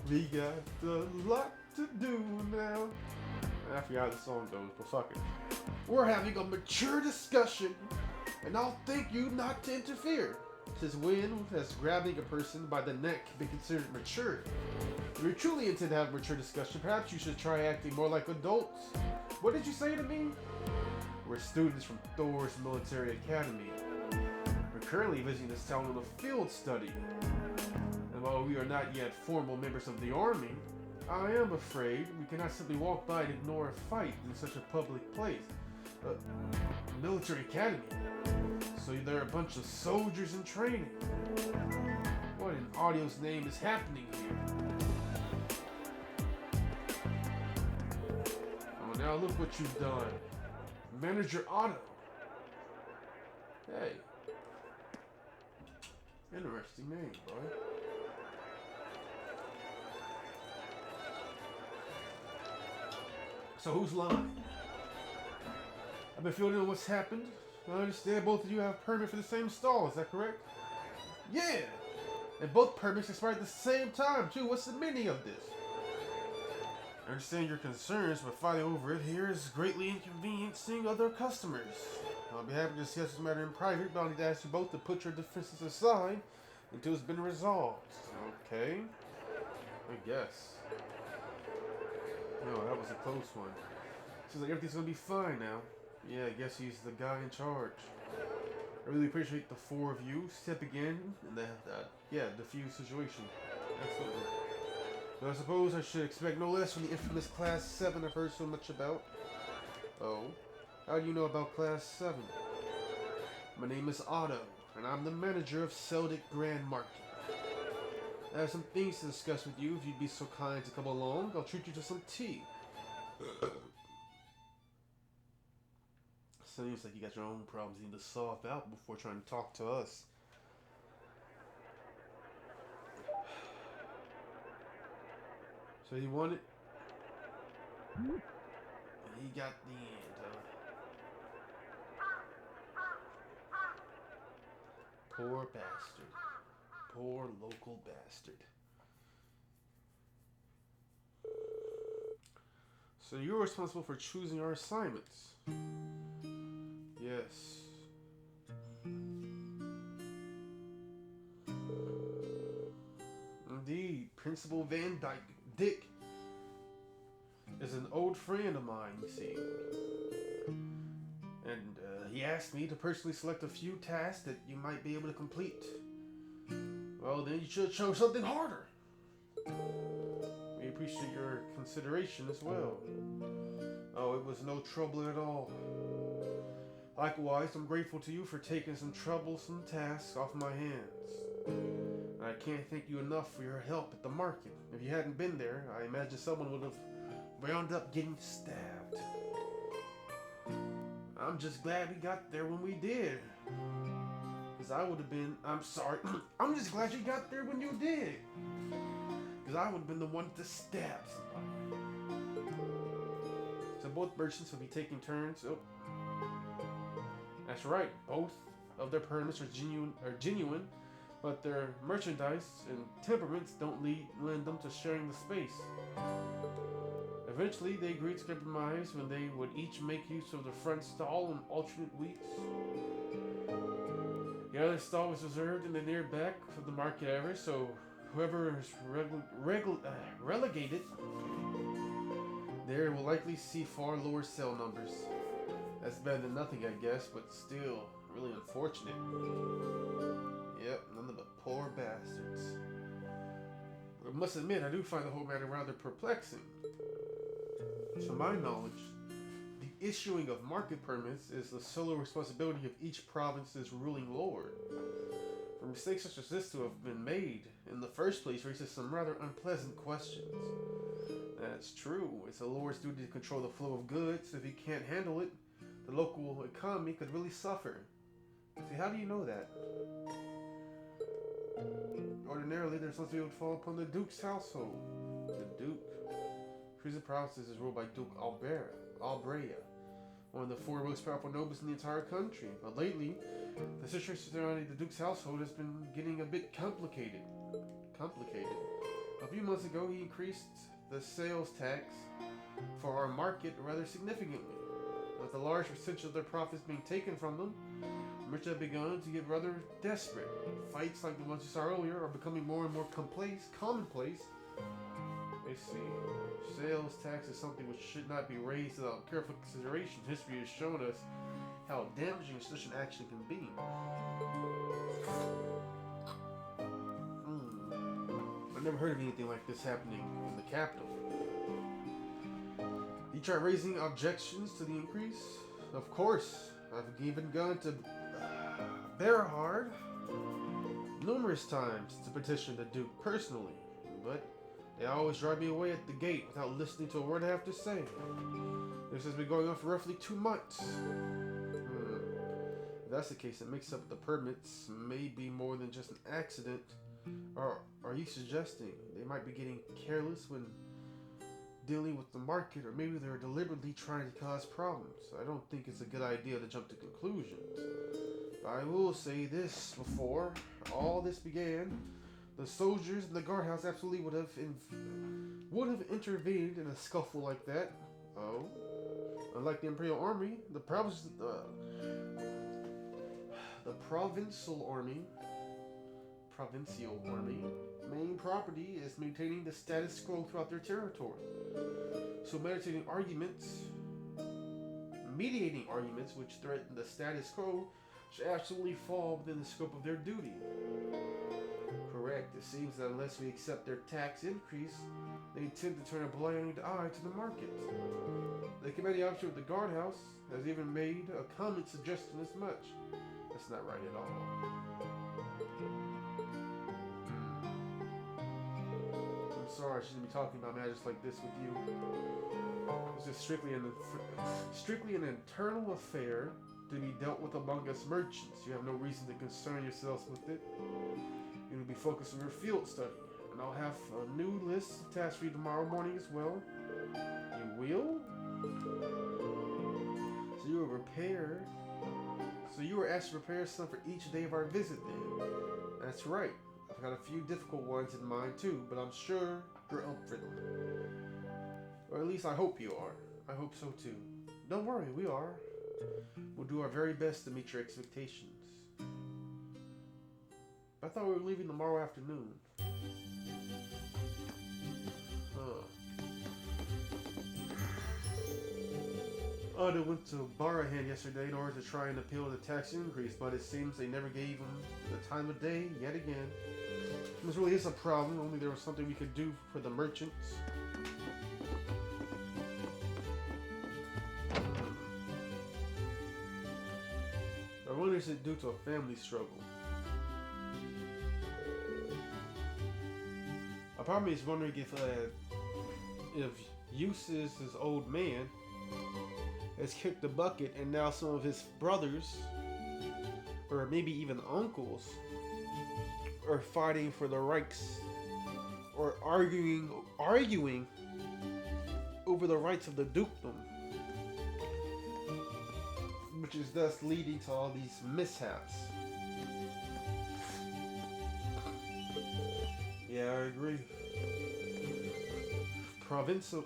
We got a lot to do now. I forgot how the song goes, but fuck it. We're having a mature discussion, and I'll thank you not to interfere. Since when has grabbing a person by the neck been considered mature? If you truly intend to have a mature discussion, perhaps you should try acting more like adults. What did you say to me? We're students from Thor's Military Academy. We're currently visiting this town on a field study. And while we are not yet formal members of the army, I am afraid we cannot simply walk by and ignore a fight in such a public place. Military Academy. So they're a bunch of soldiers in training. What in audio's name is happening here? Oh, now look what you've done. Manager Otto. Hey. Interesting name, boy. So who's lying? I've been filling in what's happened. I understand both of you have a permit for the same stall, is that correct? Yeah! And both permits expired at the same time, too. What's the meaning of this? I understand your concerns, but fighting over it here is greatly inconveniencing other customers. I'll be happy to discuss this matter in private, but I'll need to ask you both to put your differences aside until it's been resolved. Okay? I guess. No, that was a close one. Seems like everything's gonna be fine now. Yeah, I guess he's the guy in charge. I really appreciate the four of you stepping in the diffuse situation. Absolutely. But I suppose I should expect no less from the infamous Class 7 I've heard so much about. Oh? How do you know about Class 7? My name is Otto, and I'm the manager of Celdic Grand Market. I have some things to discuss with you. If you'd be so kind to come along, I'll treat you to some tea. Seems like you got your own problems you need to solve out before trying to talk to us. So he wanted... He got the end, huh? Poor bastard. Poor local bastard. So you're responsible for choosing our assignments. Yes. Indeed, Principal Van Dyke, Dick, is an old friend of mine, you see. And he asked me to personally select a few tasks that you might be able to complete. Well, then you should chose something harder. We appreciate your consideration as well. Oh, it was no trouble at all. Likewise, I'm grateful to you for taking some troublesome tasks off my hands. I can't thank you enough for your help at the market. If you hadn't been there, I imagine someone would have wound up getting stabbed. I'm just glad we got there when we did. Because I would have been... I'm sorry. I'm just glad you got there when you did. Because I would have been the one to stab somebody. So both merchants will be taking turns. Oh. That's right. Both of their permits are genuine, but their merchandise and temperaments don't lend them to sharing the space. Eventually, they agreed to compromise when they would each make use of the front stall on alternate weeks. The other stall was reserved in the near back of the market area, so whoever is relegated there will likely see far lower sale numbers. That's better than nothing, I guess, but still really unfortunate. Yep, none of the poor bastards. I must admit, I do find the whole matter rather perplexing. To my knowledge, the issuing of market permits is the sole responsibility of each province's ruling lord. For mistakes such as this to have been made in the first place raises some rather unpleasant questions. That's true. It's a lord's duty to control the flow of goods. If he can't handle it, the local economy could really suffer. See, how do you know that? Ordinarily, their responsibility would fall upon the Duke's household. The Duke. Prison provinces is ruled by Duke Albrea, one of the 4 most powerful nobles in the entire country. But lately, the situation surrounding the Duke's household has been getting a bit complicated. A few months ago, he increased the sales tax for our market rather significantly. With a large percentage of their profits being taken from them, merchants have begun to get rather desperate. Fights like the ones you saw earlier are becoming more and more commonplace. I see. Sales tax is something which should not be raised without careful consideration. History has shown us how damaging such an action can be. I've never heard of anything like this happening in the capital. You try raising objections to the increase? Of course. I've even gone to Berhard numerous times to petition the Duke personally, but they always drive me away at the gate without listening to a word I have to say. This has been going on for roughly 2 months. If that's the case, it makes up the permits may be more than just an accident. Or are you suggesting they might be getting careless when dealing with the market, or maybe they're deliberately trying to cause problems? I don't think it's a good idea to jump to conclusions. But I will say this: before all this began, the soldiers in the guardhouse absolutely would have intervened in a scuffle like that. Oh, unlike the Imperial Army, the Provincial Army main property is maintaining the status quo throughout their territory. So mediating arguments which threaten the status quo should absolutely fall within the scope of their duty. Correct. It seems that unless we accept their tax increase, they intend to turn a blind eye to the market. The committee officer of the guardhouse has even made a comment suggesting as much. That's not right at all. I'm sorry, I shouldn't be talking about matters like this with you. This is strictly an internal affair to be dealt with among us merchants. You have no reason to concern yourselves with it. You will be focused on your field study, and I'll have a new list of tasks for you tomorrow morning as well. You will? So you will repair. So you were asked to prepare some for each day of our visit then. That's right. I've got a few difficult ones in mind too, but I'm sure you're up for them. Or at least I hope you are. I hope so too. Don't worry, we are. We'll do our very best to meet your expectations. I thought we were leaving tomorrow afternoon. They went to Barahan yesterday in order to try and appeal the tax increase, but it seems they never gave him the time of day yet again. This really is a problem, only there was something we could do for the merchants. I wonder if it's due to a family struggle. I probably is wondering if Eustace's old man has kicked the bucket and now some of his brothers, or maybe even uncles, are fighting for the rights, or arguing over the rights of the dukedom, which is thus leading to all these mishaps. Yeah, I agree. Provincial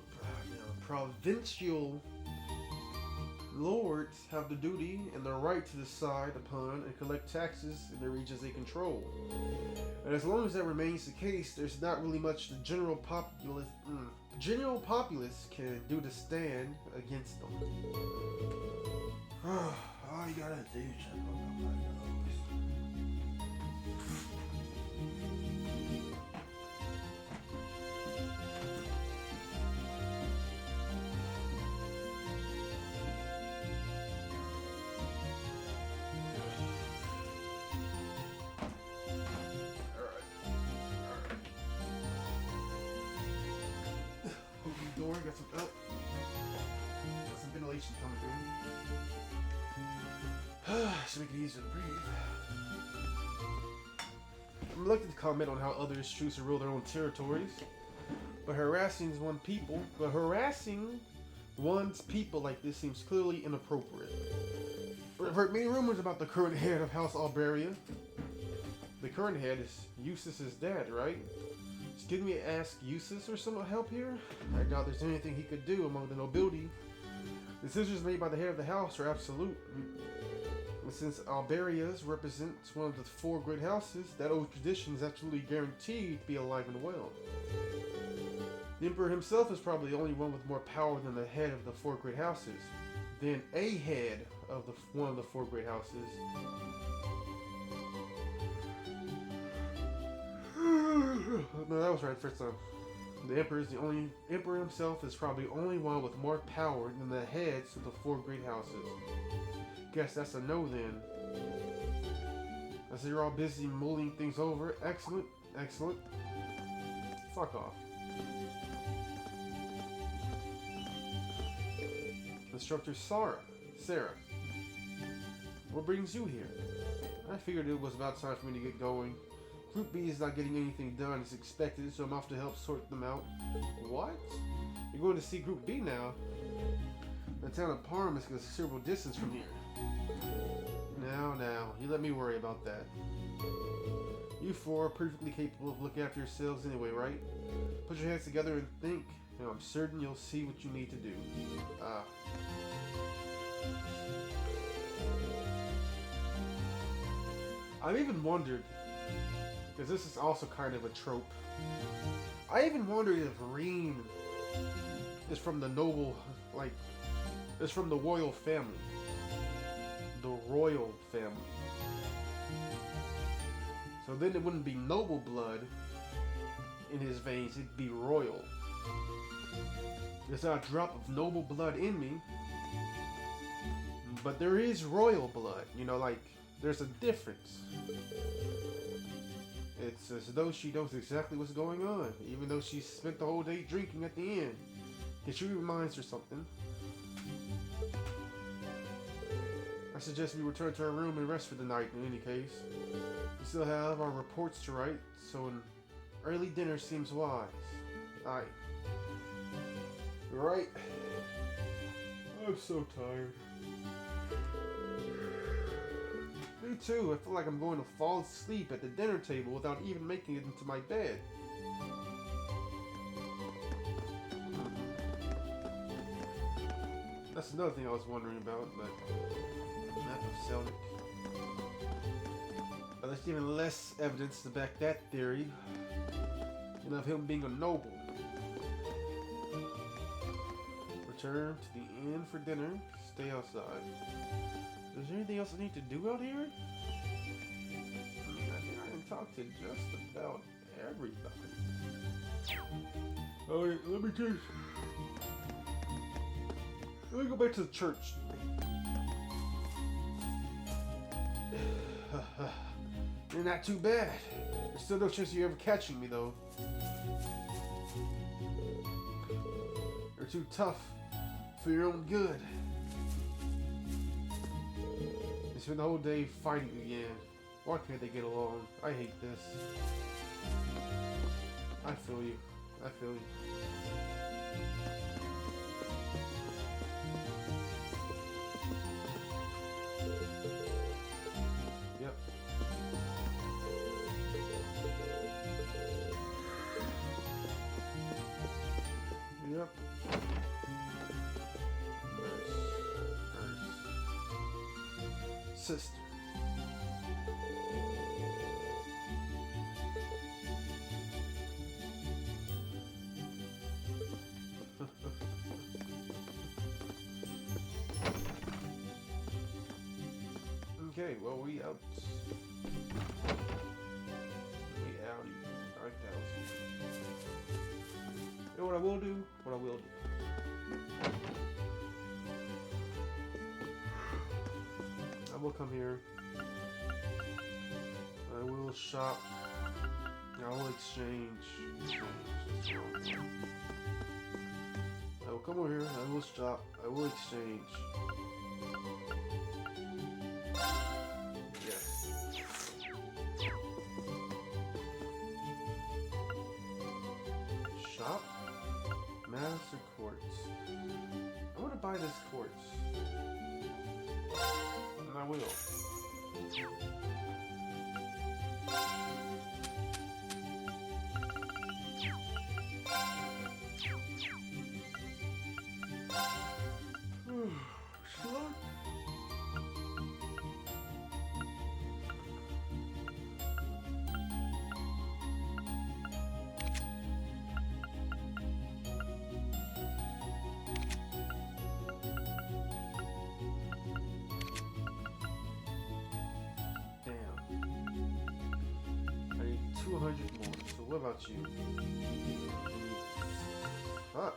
lords have the duty and the right to decide upon and collect taxes in the regions they control. And as long as that remains the case, there's not really much the general populace can do to stand against them. All you gotta do is check on my nose. Door, got some ventilation coming through. Should make it easier to breathe. I'm reluctant to comment on how others choose to rule their own territories, but harassing one's people like this seems clearly inappropriate. I've heard many rumors about the current head of House Alberia. The current head is Eustace's dad, right? Didn't we ask Eustace for some help here? I doubt there's anything he could do among the nobility. Decisions made by the head of the house are absolute. And since Alberia's represents one of the four great houses, that old tradition is absolutely guaranteed to be alive and well. The Emperor himself is probably the only one with more power than the head of the four great houses. Then a head of one of the four great houses. No, that was right first time. The Emperor himself is probably the only one with more power than the heads of the four great houses. Guess that's a no then. I see you're all busy mulling things over. Excellent, excellent. Fuck off. Instructor Sarah. What brings you here? I figured it was about time for me to get going. Group B is not getting anything done as expected, so I'm off to help sort them out. What? You're going to see Group B now? The town of Parham is a considerable distance from here. Now, you let me worry about that. You four are perfectly capable of looking after yourselves anyway, right? Put your heads together and think, and I'm certain you'll see what you need to do. I've even wondered, because this is also kind of a trope, I even wondered if Reem is from the noble, is from the royal family. The royal family. So then it wouldn't be noble blood in his veins, it'd be royal. There's not a drop of noble blood in me, but there is royal blood, there's a difference. It's as though she knows exactly what's going on, even though she spent the whole day drinking at the end. It she reminds her something. I suggest we return to our room and rest for the night in any case. We still have our reports to write, so an early dinner seems wise. Aye. You're right. I'm so tired. Me too. I feel like I'm going to fall asleep at the dinner table without even making it into my bed. That's another thing I was wondering about, but map of Celdic. But there's even less evidence to back that theory. And of him being a noble. Return to the inn for dinner. Stay outside. Is there anything else I need to do out here? I mean, I think I can talk to just about everybody. Alright, let me go back to the church. You're not too bad. There's still no chance of you ever catching me, though. You're too tough for your own good. They spend the whole day fighting again. Why can't they get along? I hate this. I feel you. I feel you. Yep. Yep. Sister. Okay, well, we out. We outie. 5,000. You know what I will do? What I will do. I will come here. I will shop. I will exchange. I will come over here. I will shop. I will exchange. Yes. Shop. Master quartz. I want to buy this quartz. And I will. Slug. Damn. I need 200 more. So what about you? Fuck.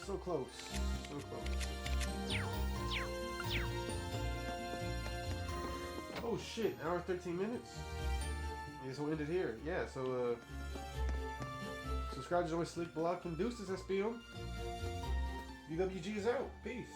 So close. So close. Oh shit, hour 13 minutes? Yes, we'll end it here. Yeah, so subscribe to join Slick Block and Deuces SPO. D.W.G is out. Peace.